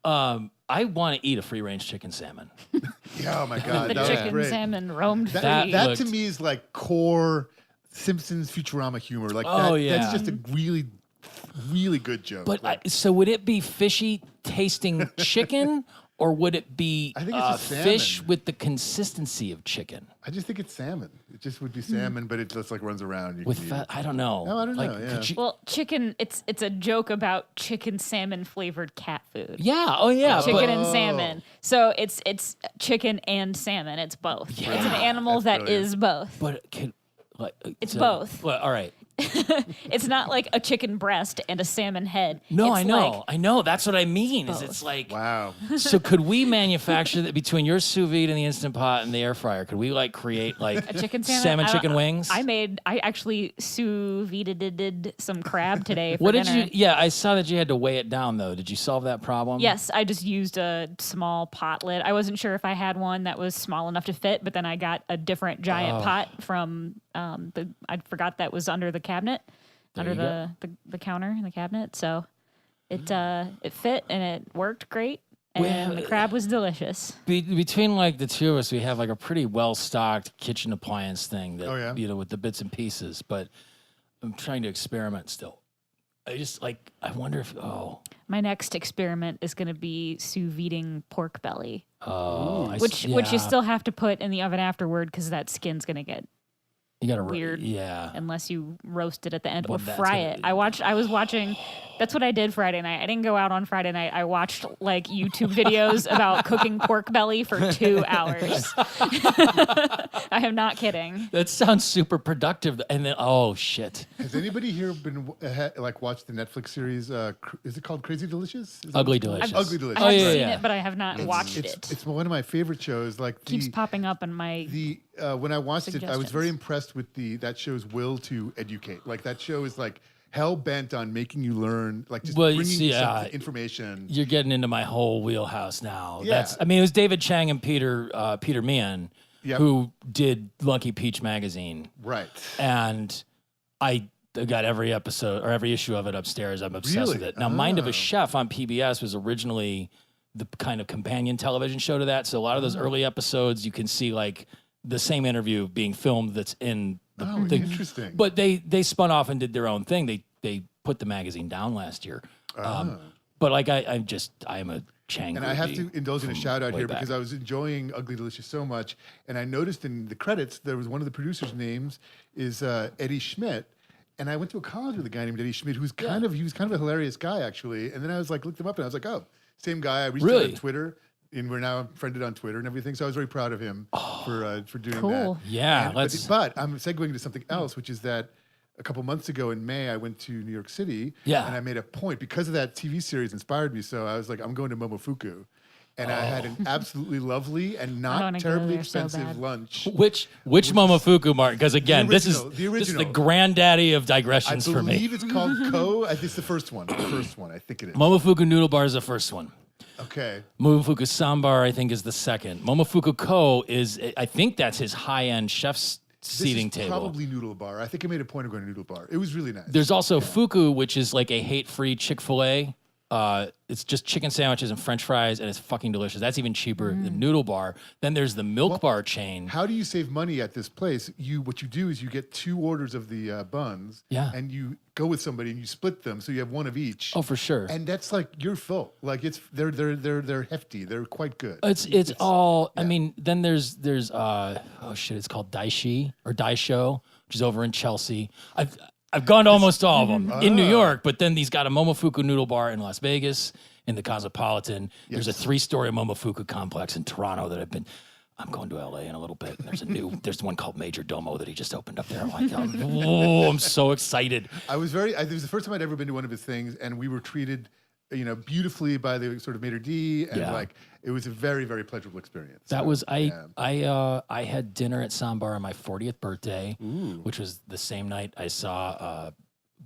I want to eat a free-range chicken salmon. Yeah, oh my God, The that was chicken great. salmon roamed free. That That to looked- me is like core Simpsons Futurama humor. Like Oh, that, yeah. that's just a really, really good joke. But Like, so would it be fishy tasting chicken, or would it be I think it's just fish salmon. with the consistency of chicken? I just think it's salmon. It just would be salmon, but it just like runs around. You With can eat fat? it. I don't know. No, I don't Like, know, yeah. could you- Well, chicken, it's a joke about chicken salmon flavored cat food. yeah. Oh yeah. Chicken but, and salmon. So it's chicken and salmon. It's both. It's an animal That's that brilliant. is both. but could like It's both. Well, all right. It's not like a chicken breast and a salmon head. No, It's I know. like I know. That's what I mean. Is both. it's like Wow. So could we manufacture that between your sous vide and the Instant Pot and the air fryer? Could we like create like a chicken salmon. salmon chicken wings? I actually sous vide did some crab today for What did dinner. you? Yeah, I saw that you had to weigh it down though. Did you solve that problem? Yes, I just used a small pot lid. I wasn't sure if I had one that was small enough to fit, but then I got a different giant pot from I forgot that was under the cabinet, There under you the counter in the cabinet. So it fit and it worked great, and the crab was delicious. Between like the two of us, we have like a pretty well stocked kitchen appliance thing that Oh, yeah? you know with the bits and pieces. But I'm trying to experiment still. I just like I wonder if My next experiment is going to be sous videing pork belly, which you yeah. still have to put in the oven afterward because that skin's going to get you gotta weird. Yeah. Unless you roast it at the end Well, or that's fry gonna it. be- I was watching. That's what I did Friday night. I didn't go out on Friday night. I watched like YouTube videos about cooking pork belly for 2 hours. I am not kidding. That sounds super productive. And then oh shit, Has anybody here been like watched the Netflix series? Is it called Crazy Delicious? Is that Ugly what it's called? Delicious. Ugly Delicious. I have yeah, seen yeah. it, but I have not watched it. It's one of my favorite shows. Like Keeps popping up in my. when I watched it, I was very suggestions. impressed with that show's will to educate. Like that show is like hell bent on making you learn, like just Well, you bringing see, you some information. you're getting into my whole wheelhouse now. Yeah. I mean, it was David Chang and Peter Meehan Yep. who did Lucky Peach magazine, Right. and I got every episode or every issue of it upstairs. I'm obsessed with Really? it. Now, Mind of Oh. a Chef on PBS was originally the kind of companion television show to that. So a lot of those early episodes, you can see like the same interview being filmed that's in the Oh, thing. interesting. But they spun off and did their own thing. They put the magazine down last year. But like I am a Chang. And I have to groupie indulge in a from shout out way here back. because I was enjoying Ugly Delicious so much, and I noticed in the credits there was one of the producers' names is Eddie Schmidt, and I went to a college with a guy named Eddie Schmidt who's he was kind of a hilarious guy actually, and then I was like looked him up and I was like, oh, same guy. I reached out Really? on Twitter, and we're now friended on Twitter and everything. So I was very proud of him for doing Cool. that. Yeah, And- but I'm segueing to something else, which is that a couple months ago in May, I went to New York City, Yeah. and I made a point because of that TV series inspired me. So I was like, I'm going to Momofuku, and I had an absolutely lovely and wanna not go terribly there so expensive bad. lunch. Which Momofuku, Martin? Because again, this is original, the this is the original. granddaddy of I digressions for me. believe it's called Ko. I think it's the first one. The first one, I think it is. Momofuku Noodle Bar is the first one. Okay. Momofuku Sambar, I think, is the second. Momofuku Ko is, I think that's his high-end chef's seating This is table. probably Noodle Bar. I think I made a point of going to Noodle Bar. It was really nice. There's also Fuku, which is like a hate-free Chick-fil-A. It's just chicken sandwiches and French fries, and it's fucking delicious. That's even cheaper than Noodle Bar. Then there's the Milk Bar chain. How do you save money at this place? What you do is you get 2 orders of the buns, Yeah. and you go with somebody and you split them, so you have one of each. Oh, for sure. And that's like you're full. Like they're hefty. They're quite good. It's all. I mean, then there's oh shit, it's called Daisho, which is over in Chelsea. I've gone to almost all of them in New York, but then he's got a Momofuku Noodle Bar in Las Vegas in the Cosmopolitan. There's a 3-story Momofuku complex in Toronto that I'm going to LA in a little bit. And there's one called Major Domo that he just opened up there. I'm like, oh, I'm so excited. It was the first time I'd ever been to one of his things, and we were treated, beautifully by the sort of maitre d', and Yeah. it was a very, very pleasurable experience. That So, was yeah. I had dinner at Sambar on my 40th birthday, which was the same night I saw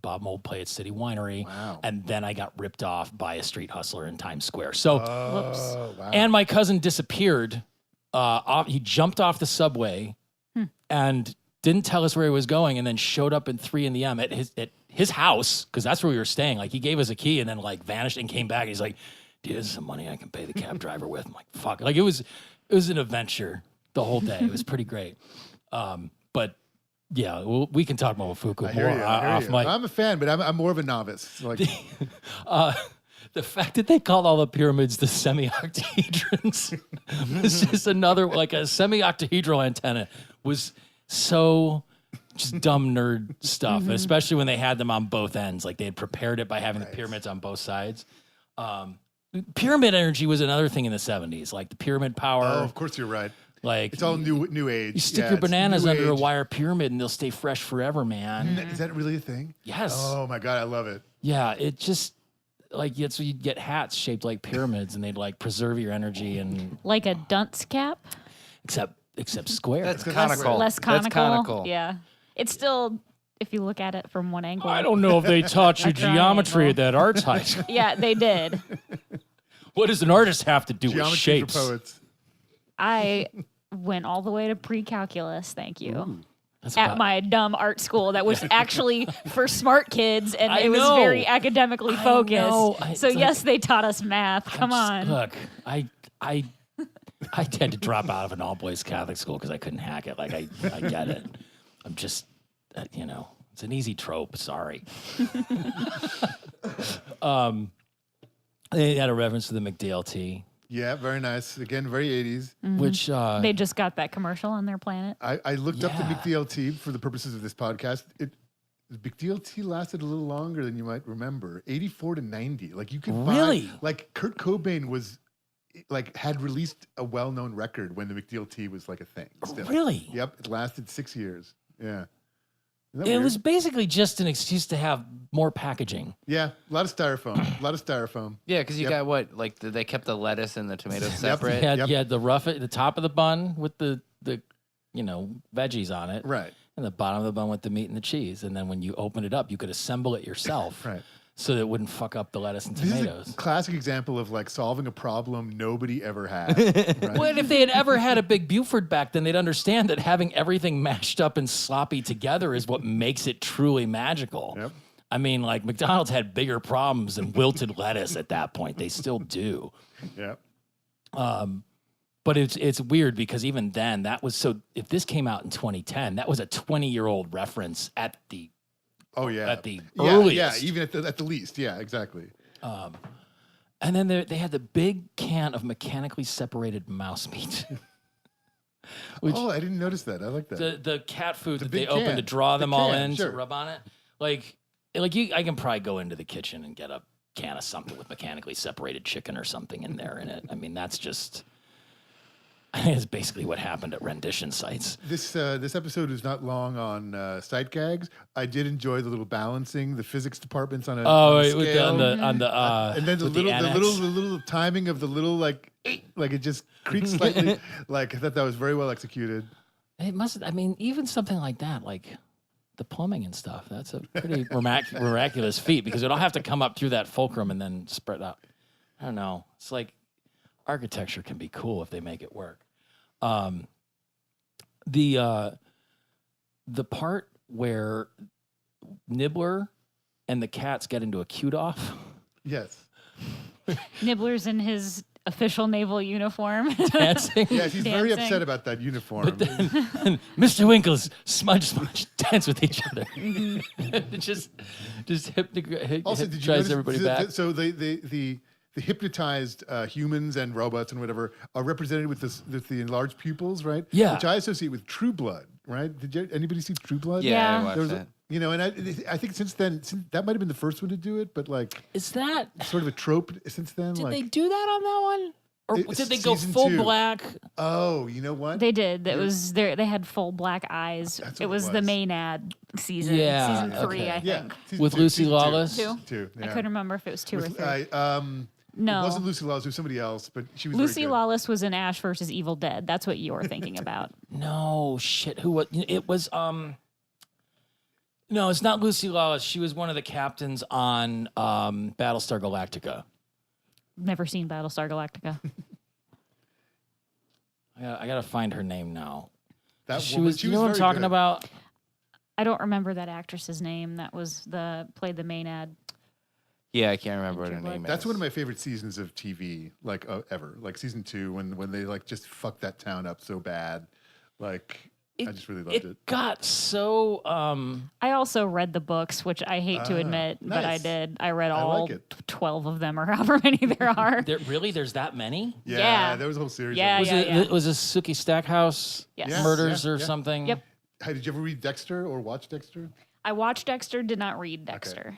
Bob Mould play at City Winery. Wow. And then I got ripped off by a street hustler in Times Square. So Oh, wow. and my cousin disappeared. He jumped off the subway and didn't tell us where he was going, and then showed up at 3 a.m. at his house, because that's where we were staying. Like, he gave us a key and then like vanished and came back. He's like, "Dude, this is some money I can pay the cab driver with." I'm like, "Fuck!" Like, it was an adventure the whole day. It was pretty great. But yeah, we can talk Momofuku I hear more you, I hear off you. mic. I'm a fan, but I'm more of a novice. Like, The fact that they called all the pyramids the semi-octahedrons is just another, like a semi-octahedral antenna was so just dumb nerd stuff, especially when they had them on both ends. Like, they had prepared it by having the pyramids on both sides. Pyramid energy was another thing in the 70s, like the pyramid power. oh, of course you're right. Like It's all new age. You stick Yeah, your it's bananas new under a age. wire pyramid and they'll stay fresh forever, man. Is that really a thing? Yes. Oh my God, I love it. Yeah, it just like so you'd get hats shaped like pyramids and they'd like preserve your energy and Like a dunce cap. except square. That's Less- conical. Less conical. That's conical. Yeah. It's still, if you look at it from one angle. I don't know if they taught you A geometry at triangle. that arts high school. Yeah, they did. What does an artist have to do with Geometry shapes? for poets. I went all the way to pre-calculus, thank you. That's At about- my dumb art school that was actually for smart kids and I it was know. very academically I focused. know. So It's like- yes, they taught us math. Come on. Look, I had to drop out of an all boys Catholic school because I couldn't hack it. Like I get it. I'm just, it's an easy trope. Sorry. They had a reference to the McDLT, Yeah, very nice. Again, very 80s. which They just got that commercial on their planet. I looked up the Yeah. McDLT for the purposes of this podcast. The McDLT lasted a little longer than you might remember. 84 to 90. Like you could Really? find, like Kurt Cobain had released a well-known record when the McDLT was like a thing. Still. really. Yep, it lasted 6 years. Yeah. Isn't that It weird? was basically just an excuse to have more packaging. Yeah, a lot of styrofoam. A lot of styrofoam. Yeah, because you Yep. got what? Like they kept the lettuce and the tomatoes separate. You had the top of the bun with the veggies on it, Right. and the bottom of the bun with the meat and the cheese. And then when you open it up, you could assemble it yourself, Right. so that it wouldn't fuck up the lettuce and This tomatoes. is a classic example of like solving a problem nobody ever had. Right? Well, if they had ever had a big Buford back then, they'd understand that having everything mashed up and sloppy together is what makes it truly magical. Yep. I mean, like McDonald's had bigger problems than wilted lettuce at that point. They still do. Yeah. But it's weird because even then, that was so. If this came out in 2010, that was a 20-year-old reference at the Oh yeah. At the yeah, earliest. even at the least. Yeah, exactly. And then they had the big can of mechanically separated mouse meat. Which Oh, I didn't notice that. I like that. the cat food that they big open can. to draw The them all can, in sure. to rub on it. Like I can probably go into the kitchen and get a can of something with mechanically separated chicken or something in there in it. I mean, that's just. I think it's basically what happened at rendition sites. This episode is not long on sight gags. I did enjoy the little balancing, the physics departments on a Oh, on a with scale. on the and then the with little timing of the little like it just creaks slightly. Like I thought that was very well executed. It must. I mean, even something like that, like the plumbing and stuff. That's a pretty miraculous feat because it'll have to come up through that fulcrum and then spread out. I don't know. It's like architecture can be cool if they make it work. The part where Nibbler and the cats get into a cute-off. Yes. Nibbler's in his official naval uniform. Dancing. Yes, he's very Dancing. upset about that uniform. And Mr. Winkle's smudge dance with each other. just Also, did you hypnotize notice? everybody back. So the hypnotized humans and robots and whatever are represented with the enlarged pupils, right? Yeah. Which I associate with True Blood, right? Anybody see True Blood? Yeah, Yeah. I watched There was that. and I think since then, that might have been the first one to do it, but like Is that? sort of a trope since then. Did like, they do that on that one? Or It's did they go season full 2. black? oh, you know what? They did. That was there. They had full black eyes. That's what It it was the was. Maynard season. Yeah, Season 3, okay. I yeah, think. season With 2, Lucy season Lawless? Two? Two, I yeah. couldn't remember if it was 2 or With, 3. No. It wasn't Lucy Lawless. It was somebody else, but she was Lucy very good. Lawless was in Ash versus Evil Dead. That's what you're thinking about. No shit. Who was? It was. No, it's not Lucy Lawless. She was one of the captains on Battlestar Galactica. Never seen Battlestar Galactica. I gotta find her name now. That She woman, was. she You was know what I'm very talking good. about? I don't remember that actress's name. That was played the Maynard. Yeah, I can't remember what her True Blood. name is. That's one of my favorite seasons of TV, like ever. Like season 2, when they like just fucked that town up so bad. Like I just really loved it. It got so. I also read the books, which I hate to admit, but I nice. did. I read I all like it. 12 of them or however many there are. There's that many? Yeah. there was a whole series. Yeah, of them. yeah. Was it Sookie Stackhouse Yes. Yes. murders Yeah, or yeah. something? Yep. Hey, did you ever read Dexter or watch Dexter? I watched Dexter, did not read Dexter.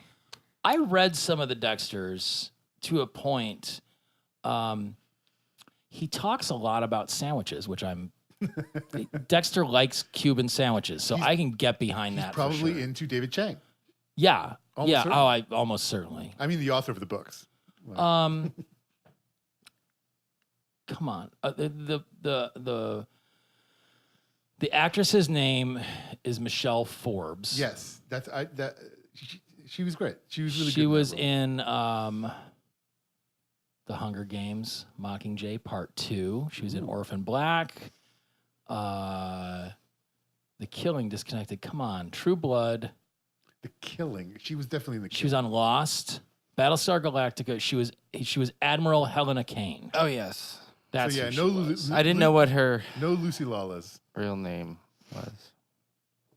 I read some of the Dexters to a point. He talks a lot about sandwiches, which I'm Dexter likes Cuban sandwiches, so I can get behind that. Probably for sure. into David Chang. Yeah. Almost yeah. certainly. Oh, I almost certainly. I mean, the author of the books. Come on. The actress's name is Michelle Forbes. Yes, she was great. She was really good. She was in that in The Hunger Games, Mockingjay Part 2. She was in Orphan Black. The Killing, Disconnected. Come on. True Blood. The Killing. She was definitely in The Killing. She was on Lost. Battlestar Galactica. She was Admiral Helena Kane. Oh yes. That's so, yeah, who she was. I didn't know what her No Lucy Lawless. real name was.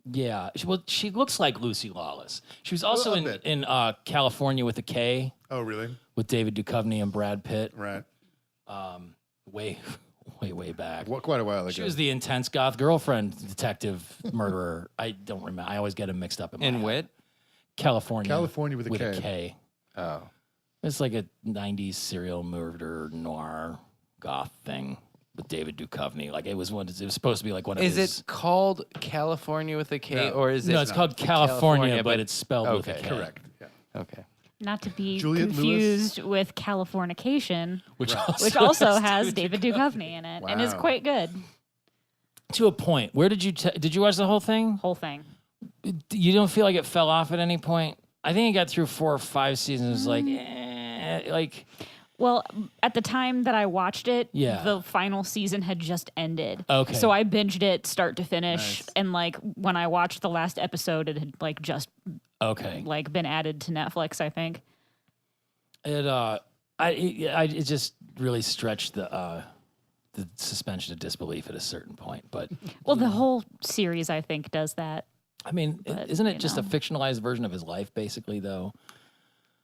Yeah. She looks like Lucy Lawless. She was also in California with a K Oh, really? with David Duchovny and Brad Pitt. Right. Way back. Quite a while ago. She was the intense goth girlfriend detective murderer. I don't remember. I always get them mixed up in my In head. Wit? California with a K. A K. Oh. It's like a 90s serial murder noir goth thing with David Duchovny. Like it was supposed to be like one of Is his... it called California with a K, No. or is it? No, it's called California, but but it's spelled with a okay. K. Correct. Yeah. Okay. Not to be Juliette confused with Californication, Which also has David Duchovny in it and is Wow. quite good. To a point. Where did you watch the whole thing? Whole thing. You don't feel like it fell off at any point? I think it got through 4 or 5 seasons. Like Well, at the time that I watched it, Yeah. the final season had just ended. Okay. So I binged it start to finish, Nice. and like when I watched the last episode, it had like just okay. like been added to Netflix, I think. It just really stretched the suspension of disbelief at a certain point. But Well, the whole series, I think, does that. I mean, But, isn't you it just know. a fictionalized version of his life, basically? Though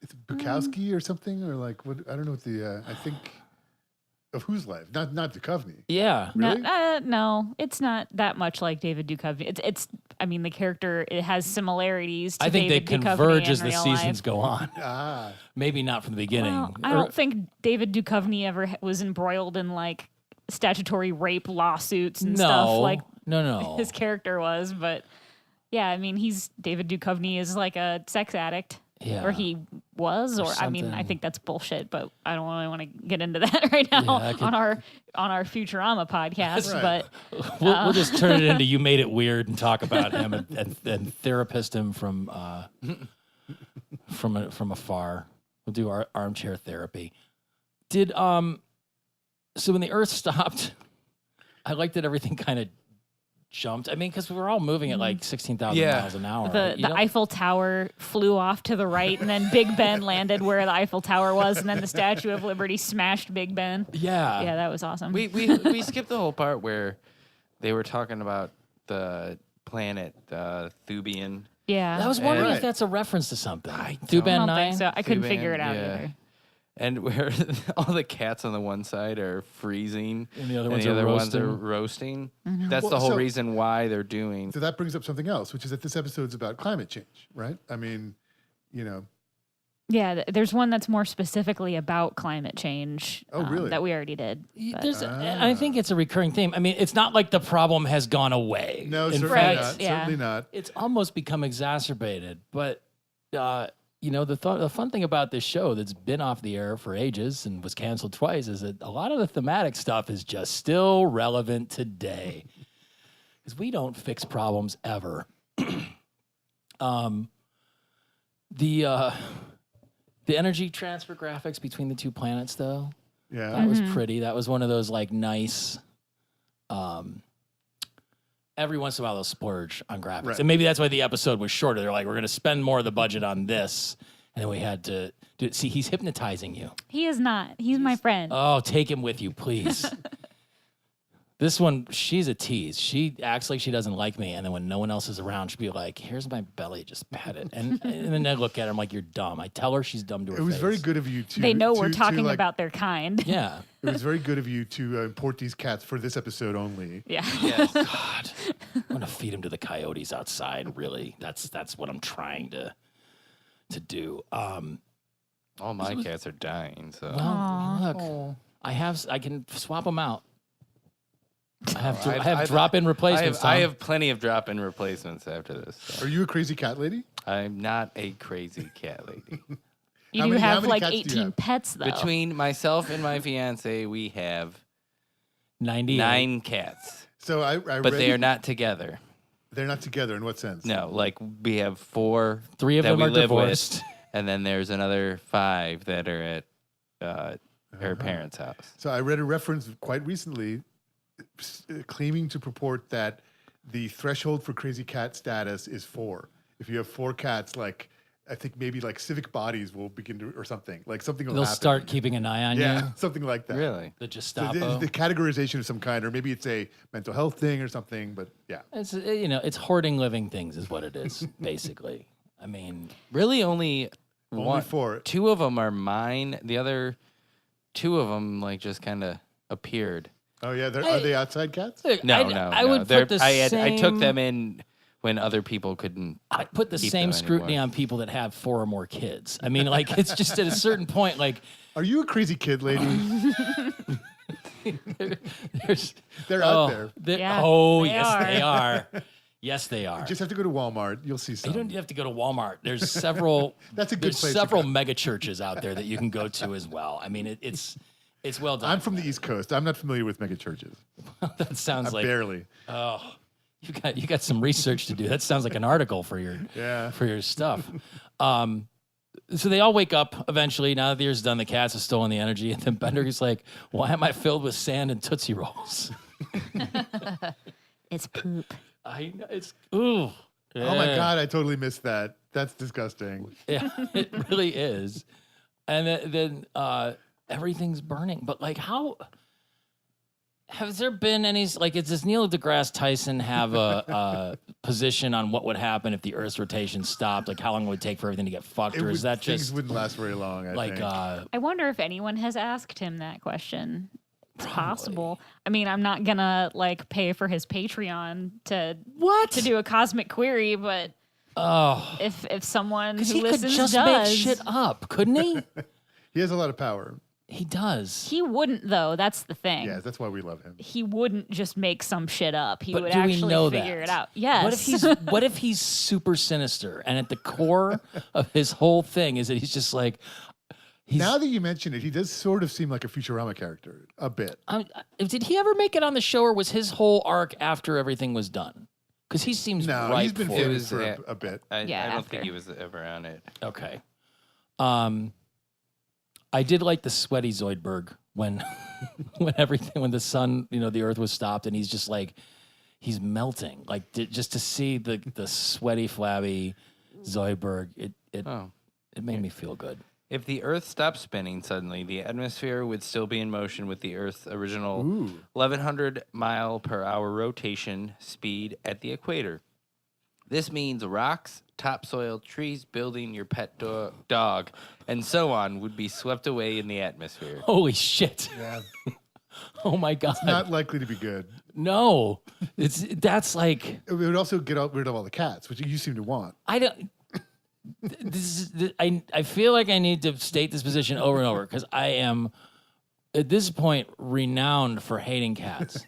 It's Bukowski or something, or like what? I don't know what the. I think of whose life? Not Duchovny. yeah. Really? No, it's not that much like David Duchovny. It's. I mean, the character, it has similarities to I think David they Duchovny converge in as the real seasons life. go on. Ah, Maybe not from the beginning. Well, I don't think David Duchovny ever was embroiled in like statutory rape lawsuits and stuff like no. his character was. But yeah, I mean, David Duchovny is like a sex addict. Yeah. Or he was, or I mean, I something. think that's bullshit, but I don't really want to get into that right now Yeah, I could- on our Futurama podcast. Right. But We'll just turn it into You Made It Weird and talk about him and therapist him from afar. We'll do our armchair therapy. So when the Earth stopped, I liked that everything kind of jumped. I mean, because we were all moving at like 16,000 Yeah. miles an hour. the You know? Eiffel Tower flew off to the right, and then Big Ben landed where the Eiffel Tower was, and then the Statue of Liberty smashed Big Ben. Yeah. Yeah, that was awesome. We skipped the whole part where they were talking about the planet Thubian. yeah, I was wondering Right. if that's a reference to something. I Thuban don't 9? think so. I couldn't Thuban, figure it out yeah. either. And where all the cats on the one side are freezing And the other and ones the are other ones roasting. are roasting. Mm-hmm. That's Well, the whole so- reason why they're doing. so that brings up something else, which is that this episode's about climate change, right? I mean, Yeah, there's one that's more specifically about climate change. Oh, really? That we already did. But- I think it's a recurring theme. I mean, it's not like the problem has gone away. no, In certainly Right, not. yeah. Certainly not. It's almost become exacerbated. But the fun thing about this show that's been off the air for ages and was canceled twice is that a lot of the thematic stuff is just still relevant today. Because we don't fix problems ever. The energy transfer graphics between the two planets, though, Yeah. that was pretty. That was one of those like nice. Every once in a while, they'll splurge on graphics, Right. and maybe that's why the episode was shorter. They're like, we're going to spend more of the budget on this, and then we had to do it. See, he's hypnotizing you. He is not. He's my friend. Oh, take him with you, please. This one, she's a tease. She acts like she doesn't like me, and then when no one else is around, she'll be like, "Here's my belly, just pat it." And then I look at her, I'm like, "You're dumb." I tell her she's dumb to her It was face. very good of you to. They know we're to, talking like, about their kind. Yeah. It was very good of you to import these cats for this episode only. Yeah. Yes. God, I'm gonna feed him to the coyotes outside. Really, that's what I'm trying to do. All my cats are dying. So Well, look, I can swap them out. I have drop-in replacements. I have plenty of drop-in replacements after this. So. Are you a crazy cat lady? I'm not a crazy cat lady. You How do many- how have many like cats do you 18 have? pets, though. Between myself and my fiance, we have 98. 9 cats, So I but read they are not together. They're not together in what sense? No, like we have 4. 3 of that them we are live divorced. with, and then there's another 5 that are at her parents' house. So I read a reference quite recently claiming to purport that the threshold for crazy cat status is 4. If you have 4 cats, like I think maybe like civic bodies will begin to, or something will They'll happen. start keeping an eye on Yeah, you. something like that. Really? The So Gestapo. the categorization of some kind, or maybe it's a mental health thing or something. But yeah, It's it's hoarding living things is what it is basically. I mean, Really, only only 4. 2 of them are mine. The other 2 of them like just kind of appeared. Oh yeah, are they outside cats? look, No, I would They're- put the I took same- them in when other people couldn't. I put the keep same them scrutiny anymore. on people that have 4 or more kids. I mean, like it's just at a certain point, like Are you a crazy kid lady? there's They're out there. Yeah, oh they yes, are. they are. Yes, they are. Just have to go to Walmart. You'll see You some. don't have to go to Walmart. There's several. That's a good There's place to several go. mega churches out there that you can go to as well. I mean, it's well done. I'm from the East Coast. I'm not familiar with mega churches. That sounds like Barely. you got some research to do. That sounds like an article for your Yeah. for your stuff. So they all wake up eventually. Now that the year's done, the cats have stolen the energy, and then Bender's like, "Why am I filled with sand and Tootsie Rolls?" It's poop. I know it's ooh. Oh my Yeah. God, I totally missed that. That's disgusting. Yeah, it really is. And then everything's burning. But like, how has there been any like? Does Neil deGrasse Tyson have a position on what would happen if the Earth's rotation stopped? Like, how long would it take for everything to get fucked, or is that things just wouldn't last very long? I like? think. I wonder if anyone has asked him that question. It's possible. I mean, I'm not gonna like pay for his Patreon to do a cosmic query, but Oh, if someone who because he could listens just does, make shit up, couldn't he? He has a lot of power. He does. he wouldn't though. That's the thing. Yeah, that's why we love him. He wouldn't just make some shit up. He But would do we actually know figure that? it out. Yes. What if he's super sinister and at the core of his whole thing is that he's just like Now that you mention it, he does sort of seem like a Futurama character, a bit. Did he ever make it on the show, or was his whole arc after everything was done? Because he seems No, ripe he's been for famous it. for Yeah. a bit. I don't after. think he was ever on it. Okay. I did like the sweaty Zoidberg when when the sun, the Earth was stopped, and he's just like he's melting. Like just to see the sweaty, flabby Zoidberg, it made me feel good. If the Earth stopped spinning suddenly, the atmosphere would still be in motion with the Earth's original 1,100 mile per hour rotation speed at the equator. This means rocks, topsoil, trees, building, your pet dog, and so on would be swept away in the atmosphere. Holy shit! Yeah, Oh my god! not likely to be good. No, that's like It would also get rid of all the cats, which you seem to want. I don't. I feel like I need to state this position over and over because I am at this point renowned for hating cats.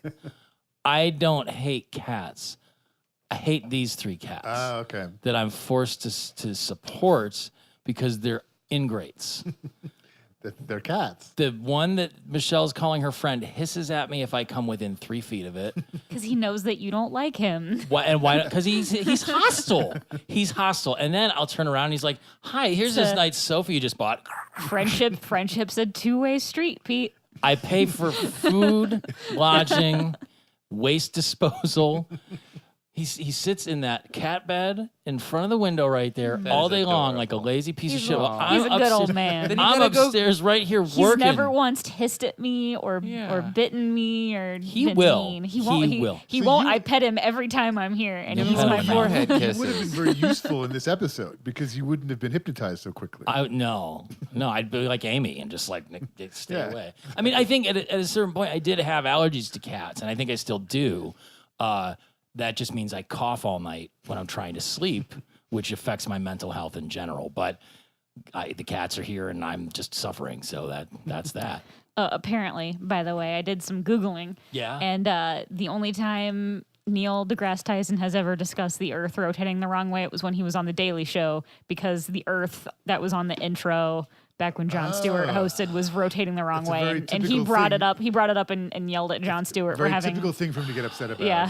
I don't hate cats. I hate these 3 cats Okay. that I'm forced to support because they're ingrates. They're cats. The one that Michelle's calling her friend hisses at me if I come within 3 feet of it. because he knows that you don't like him. Why? And why? Because he's hostile. He's hostile. And then I'll turn around and he's like, "Hi, here's this nice sofa you just bought. Friendship's a two-way street, Pete. I pay for food, lodging, waste disposal." He sits in that cat bed in front of the window right there all is day long adorable. like a lazy piece of shit. He's Well, I'm a good upstairs- old man. Then you I'm gotta go- upstairs right here He's working. never once hissed at me or Yeah. bitten me or He been will. mean. He won't. will. He So won't. you- I pet him every time I'm here, and You he's pet my him. friend. Forehead You would have been kisses. very useful in this episode because you wouldn't have been hypnotized so quickly. No, I'd be like Amy and just like stay Yeah. away. I mean, I think at a certain point I did have allergies to cats, and I think I still do. That just means I cough all night when I'm trying to sleep, which affects my mental health in general. But the cats are here, and I'm just suffering. So that's that. Apparently, by the way, I did some Googling. Yeah. And the only time Neil deGrasse Tyson has ever discussed the Earth rotating the wrong way, it was when he was on The Daily Show, because the Earth that was on the intro back when Jon Stewart hosted was rotating the wrong That's a way. very And he typical brought thing. it up. He brought it up and yelled at Jon Stewart for Very having. typical thing for him to get upset about. Yeah.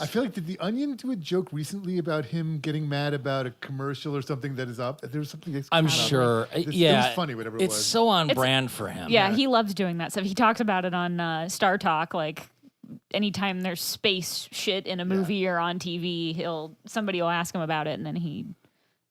I feel like, did The Onion do a joke recently about him getting mad about a commercial or something that is up? There was something that's I'm come out. sure. It Yeah. was funny, whatever it It's was. so on It's- brand for him. Yeah, he loves doing that stuff. He talks about it on Star Talk, like anytime there's space shit in a movie or on TV, somebody will ask him about it, and then he,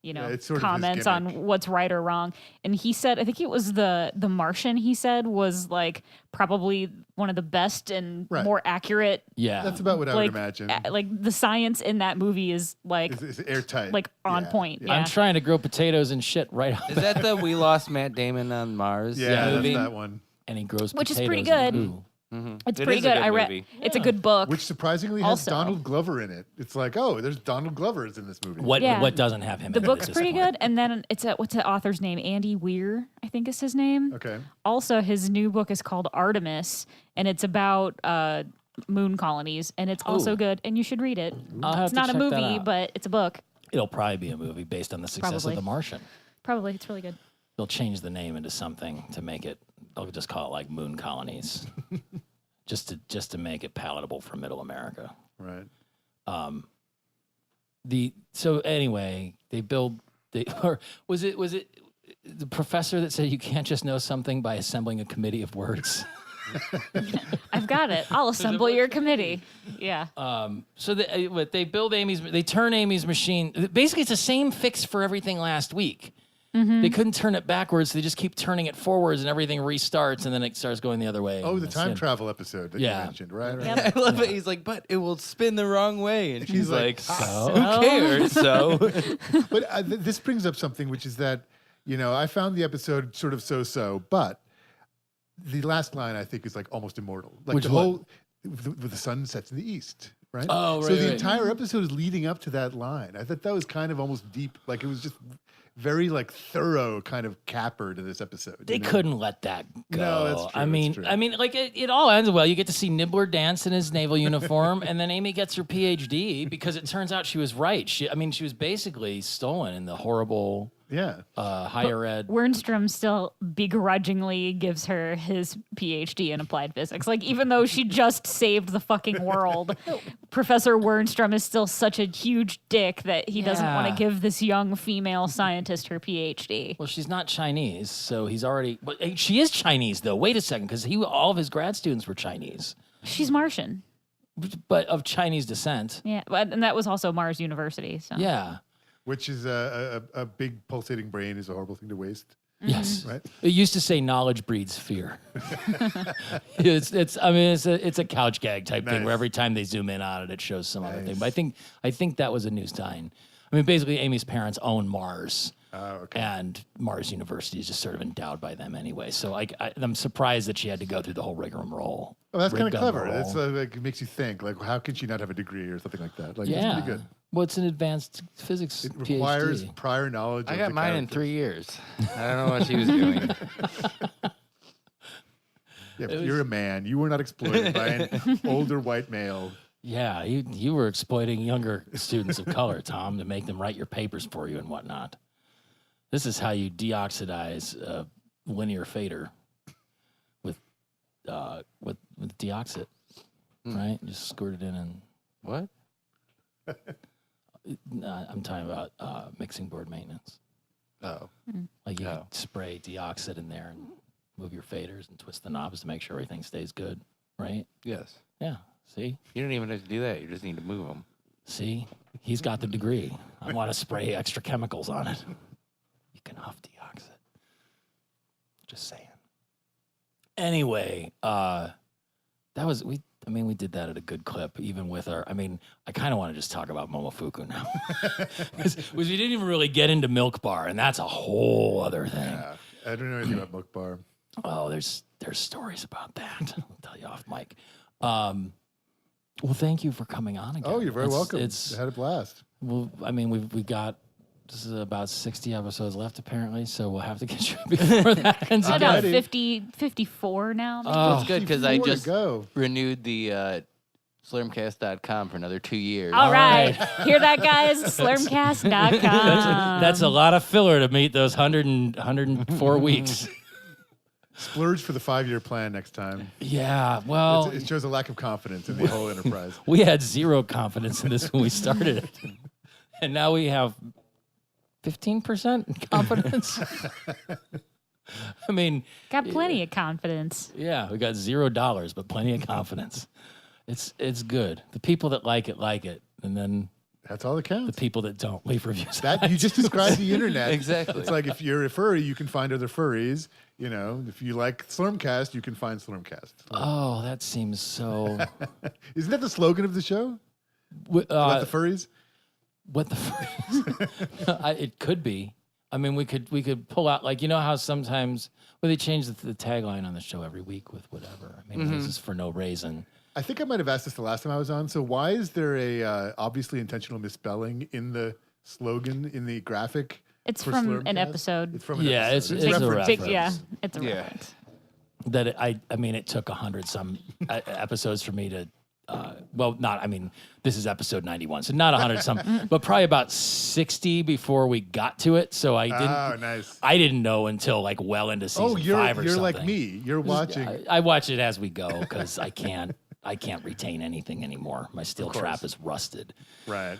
it's sort of his comments on gimmick. what's right or wrong. And he said, I think it was the Martian. He said was like probably one of the best and Right. more accurate. Yeah. That's about what I Like, would imagine. Like the science in that movie is like It's airtight. like on Yeah. point. Yeah. Yeah. I'm trying to grow potatoes and shit right off. Is that the We Lost Matt Damon on Mars Yeah, that's movie? that one. And he grows Which is potatoes. pretty and good. ooh. It's It pretty is a good. good I read. movie. It's a good book. Which surprisingly has Also- Donald Glover in it. It's like, oh, there's Donald Glover's in this movie. What Yeah. what doesn't have him the in it book's at this pretty point? good. And then what's the author's name? Andy Weir, I think is his name. Okay. Also, his new book is called Artemis, and it's about moon colonies, and it's also good, and you should read it. I'll have It's to not a check that movie, out. but it's a book. It'll probably be a movie based on the success Probably. of The Martian. Probably, it's really good. They'll change the name into something to make it. They'll just call it like Moon Colonies, just to make it palatable for Middle America. Right. So anyway, or was it the professor that said you can't just know something by assembling a committee of words? I've got it. I'll assemble your committee. Yeah. So they turn Amy's machine. Basically, it's the same fix for everything last week. Mm-hmm. They couldn't turn it backwards. They just keep turning it forwards, and everything restarts, and then it starts going the other way. Oh, and the that's time it. travel episode that Yeah. you mentioned, right? Yep. I love it. He's like, but it will spin the wrong way. And she's like, so? who cares? So But this brings up something, which is that, I found the episode sort of so-so, but the last line, I think, is like almost immortal. Like Which the one? whole, with the sun sets in the east, right? Oh, So right, the right. entire episode is leading up to that line. I thought that was kind of almost deep. Like it was just very like thorough kind of capper to this episode. They couldn't let that go. No, that's true, I mean, that's true. like it all ends well. You get to see Nibbler dance in his naval uniform, and then Amy gets her PhD because it turns out she was right. She was basically stolen in the horrible Yeah. higher ed. Wernstrom still begrudgingly gives her his PhD in applied physics. Like, even though she just saved the fucking world, Professor Wernstrom is still such a huge dick that he doesn't want to Yeah. give this young female scientist her PhD. Well, she's not Chinese, so he's already. But she is Chinese, though. Wait a second, because all of his grad students were Chinese, She's Martian. but of Chinese descent. Yeah, and that was also Mars University. So Yeah. Which is a big pulsating brain is a horrible thing to waste. Yes. Right. It used to say knowledge breeds fear. it's a couch gag type thing where Nice. every time they zoom in on it, it shows some other thing. But I think that was a news tie-in. I mean, basically, Amy's parents own Mars. Okay. And Mars University is just sort of endowed by them anyway. So I'm surprised that she had to go through the whole rigmarole. Oh, that's kind of clever. rigmarole. That's like it makes you think. Like, how can she not have a degree or something like that? Like, Yeah. it's pretty good. Well, it's an advanced physics It requires PhD. prior knowledge. I of got the mine in characters. 3 years. I don't know what she was doing. Yeah, but you're a man. You were not exploited by an older white male. Yeah, you were exploiting younger students of color, Tom, to make them write your papers for you and whatnot. This is how you deoxidize linear fader with deoxit, right? Just squirt it in and What? I'm talking about mixing board maintenance. Oh. Like you Oh. spray deoxit in there and move your faders and twist the knobs to make sure everything stays good, right? Yes. Yeah. See? You don't even have to do that. You just need to move them. See? He's got the degree. I want to spray extra chemicals on it. You can huff deoxit. Just saying. Anyway, we did that at a good clip, even with I kind of want to just talk about Momofuku now. Because we didn't even really get into Milk Bar, and that's a whole other thing. Yeah. I don't know anything about Milk Bar. Oh, there's stories about that. I'll tell you off mic. Well, thank you for coming on again. Oh, you're very welcome. It's I had a blast. well, I mean, we've got This is about 60 episodes left, apparently, so we'll have to get you before that ends. Is again. it 54 now? maybe? Well, it's good because I 54 to just go. renewed the slurmcast.com for another 2 years. All right. Hear that, guys? Slurmcast.com. That's a lot of filler to meet those 104 weeks. Splurge for the 5-year plan next time. Yeah, well, It shows a lack of confidence in the whole enterprise. we had zero confidence in this when we started it. And now we have 15% confidence. I mean, Got plenty of confidence. yeah, we got $0, but plenty of confidence. It's good. The people that like it, and then That's all that the counts. people that don't leave reviews. That you just described the internet. Exactly. It's like if you're a furry, you can find other furries. You know, if you like Slurmcast, you can find Slurmcast. Oh, that seems so. Isn't that the slogan of the show? About the furries? What the fuck? It could be. I mean, we could pull out, like, you know how sometimes they change the tagline on the show every week with whatever. I mean, this is for no reason. I think I might have asked this the last time I was on. So why is there a obviously intentional misspelling in the slogan in the graphic? It's for from an Slurmcast? episode. It's from an Yeah, episode. it's a reference. reference. Yeah, it's a Yeah. reference. That I mean, it took 100-some episodes for me to. This is episode 91, so not 100-some, but probably about 60 before we got to it. So I didn't. Oh, nice. I didn't know until like well into season 5 or you're something. like me. You're watching. I watch it as we go because I can't retain anything anymore. My steel course. trap is rusted. Right.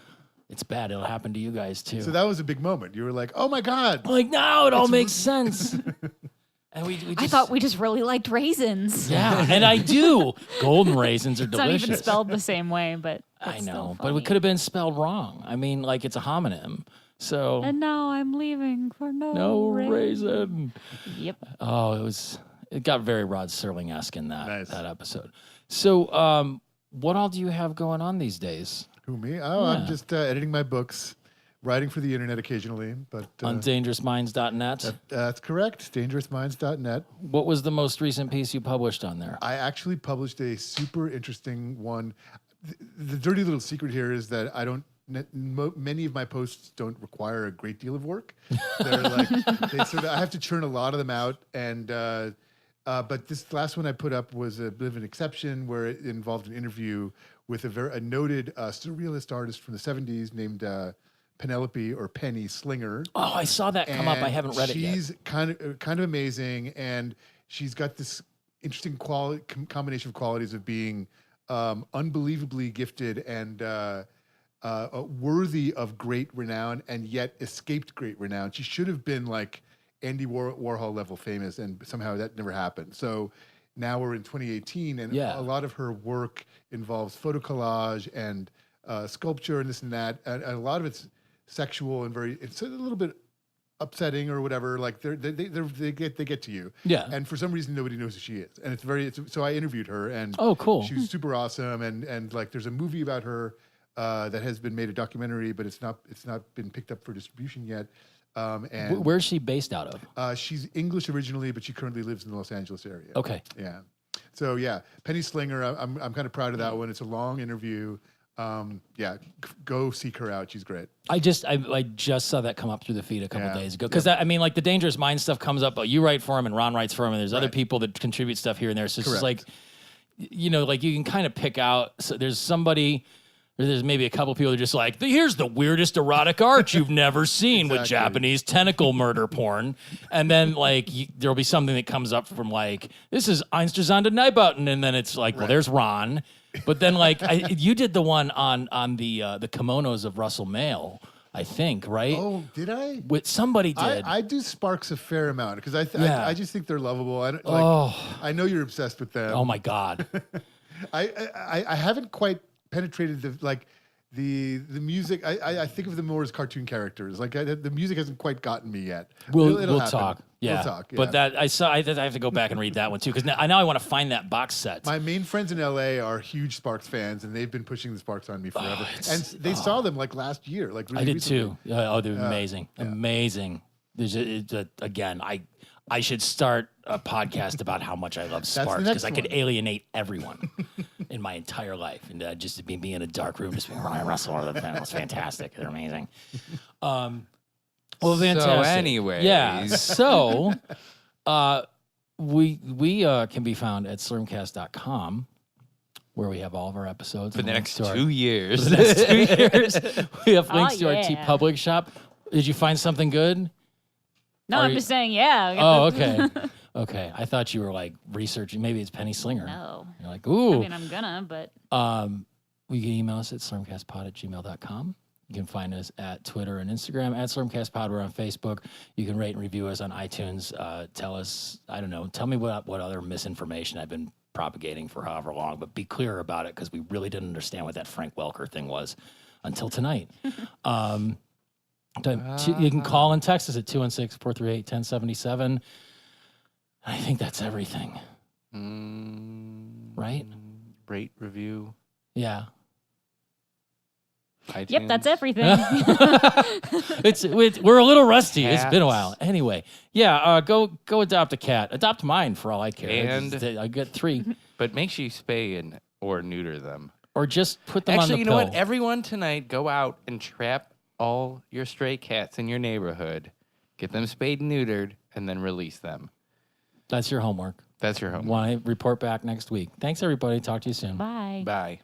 It's bad. It'll happen to you guys too. So that was a big moment. You were like, oh my God. I'm like, now it all makes sense. And we just, I thought we just really liked raisins. yeah, and I do. Golden raisins are It's not delicious. even spelled the same way, but I it's still know, but funny. it could have been spelled wrong. I mean, like it's a homonym. So And now I'm leaving for no raisin. Yep. Oh, it got very Rod Serling-esque in Nice. that episode. So, what all do you have going on these days? Who, me? Oh, I'm Yeah. just editing my books, writing for the internet occasionally. But On dangerousminds.net. that's correct. Dangerousminds.net. What was the most recent piece you published on there? I actually published a super interesting one. The dirty little secret here is that I don't. Many of my posts don't require a great deal of work. They're like I have to churn a lot of them out, and but this last one I put up was a bit of an exception where it involved an interview with a noted surrealist artist from the '70s named Penelope or Penny Slinger. Oh, I saw that come up. I haven't read it yet. She's kind of amazing, and she's got this interesting combination of qualities of being unbelievably gifted and worthy of great renown, and yet escaped great renown. She should have been like Andy Warhol level famous, and somehow that never happened. So now we're in 2018, and Yeah. a lot of her work involves photo collage and sculpture and this and that, and a lot of it's sexual and it's a little bit upsetting or whatever. Like they get to you. Yeah. And for some reason nobody knows who she is. And so I interviewed her, and Oh, cool. she was super awesome. And like there's a movie about her that has been made a documentary, but it's not been picked up for distribution yet. And Where's she based out of? she's English originally, but she currently lives in the Los Angeles area. Okay. Yeah. So yeah, Penny Slinger. I'm kind of proud of that one. It's a long interview. Go seek her out. She's great. I just saw that come up through the feed a couple Yeah. days ago because I mean, like the Dangerous Mind stuff comes up, but you write for him and Ron writes for him, and there's other Right. people that contribute stuff here and there. So it's just like, Correct. you know, like you can kind of pick out. So there's somebody. Or there's maybe a couple people that are just like, here's the weirdest erotic art you've never seen with Exactly. Japanese tentacle murder porn. And then, like, there'll be something that comes up from, like, this is Einsterzande Neubauten. And then it's like, well, there's Ron. But then, like, you did the one on the kimonos of Russell Mail, I think, right? Oh, did I? Somebody did. I do Sparks a fair amount because Yeah. I just think they're lovable. I don't, I know you're obsessed with them. Oh, my God. I haven't quite penetrated the music. I think of them more as cartoon characters. Like the music hasn't quite gotten me yet. We'll It'll happen. talk. Yeah. We'll talk. But yeah. that I have to go back and read that one, too, because now I want to find that box set. My main friends in LA are huge Sparks fans, and they've been pushing the Sparks on me forever. And it's- they saw them like last year. Like really I did recently. too. Oh, they're amazing, amazing. There's again, I should start a podcast about how much I love Sparks next because I could one. alienate everyone in my entire life, and just be in a dark room, just being Ryan Russell or the fan was fantastic. They're amazing. Well, fantastic. So anyways. Yeah. So we can be found at slurmcast.com, where we have all of our episodes. For the links next to 2 years. For the next 2 years. We have links to our yeah. TeePublic shop. Did you find something good? No, Are I'm you- just saying, yeah. Oh, okay. Okay. I thought you were like researching. Maybe it's Penny Slinger. No. You're like, ooh. I mean, I'm gonna, but You can email us at slurmcastpod@gmail.com. You can find us at Twitter and Instagram at slurmcastpod. We're on Facebook. You can rate and review us on iTunes. Tell us, I don't know, tell me what other misinformation I've been propagating for however long, but be clear about it because we really didn't understand what that Frank Welker thing was until tonight. You can call and text us at 216-438-1077. I think that's everything. Right? Rate, review. Yeah. iTunes. yep, that's everything. We're a little rusty. It's been a Cats. while. Anyway, yeah, go adopt a cat. Adopt mine for all I care. And- I get 3, But make sure you spay or neuter them. or just put them on Actually, the you pill. know what? Everyone tonight, go out and trap all your stray cats in your neighborhood. Get them spayed and neutered, and then release them. That's your homework. That's your homework. Want to report back next week. Thanks, everybody. Talk to you soon. Bye. Bye.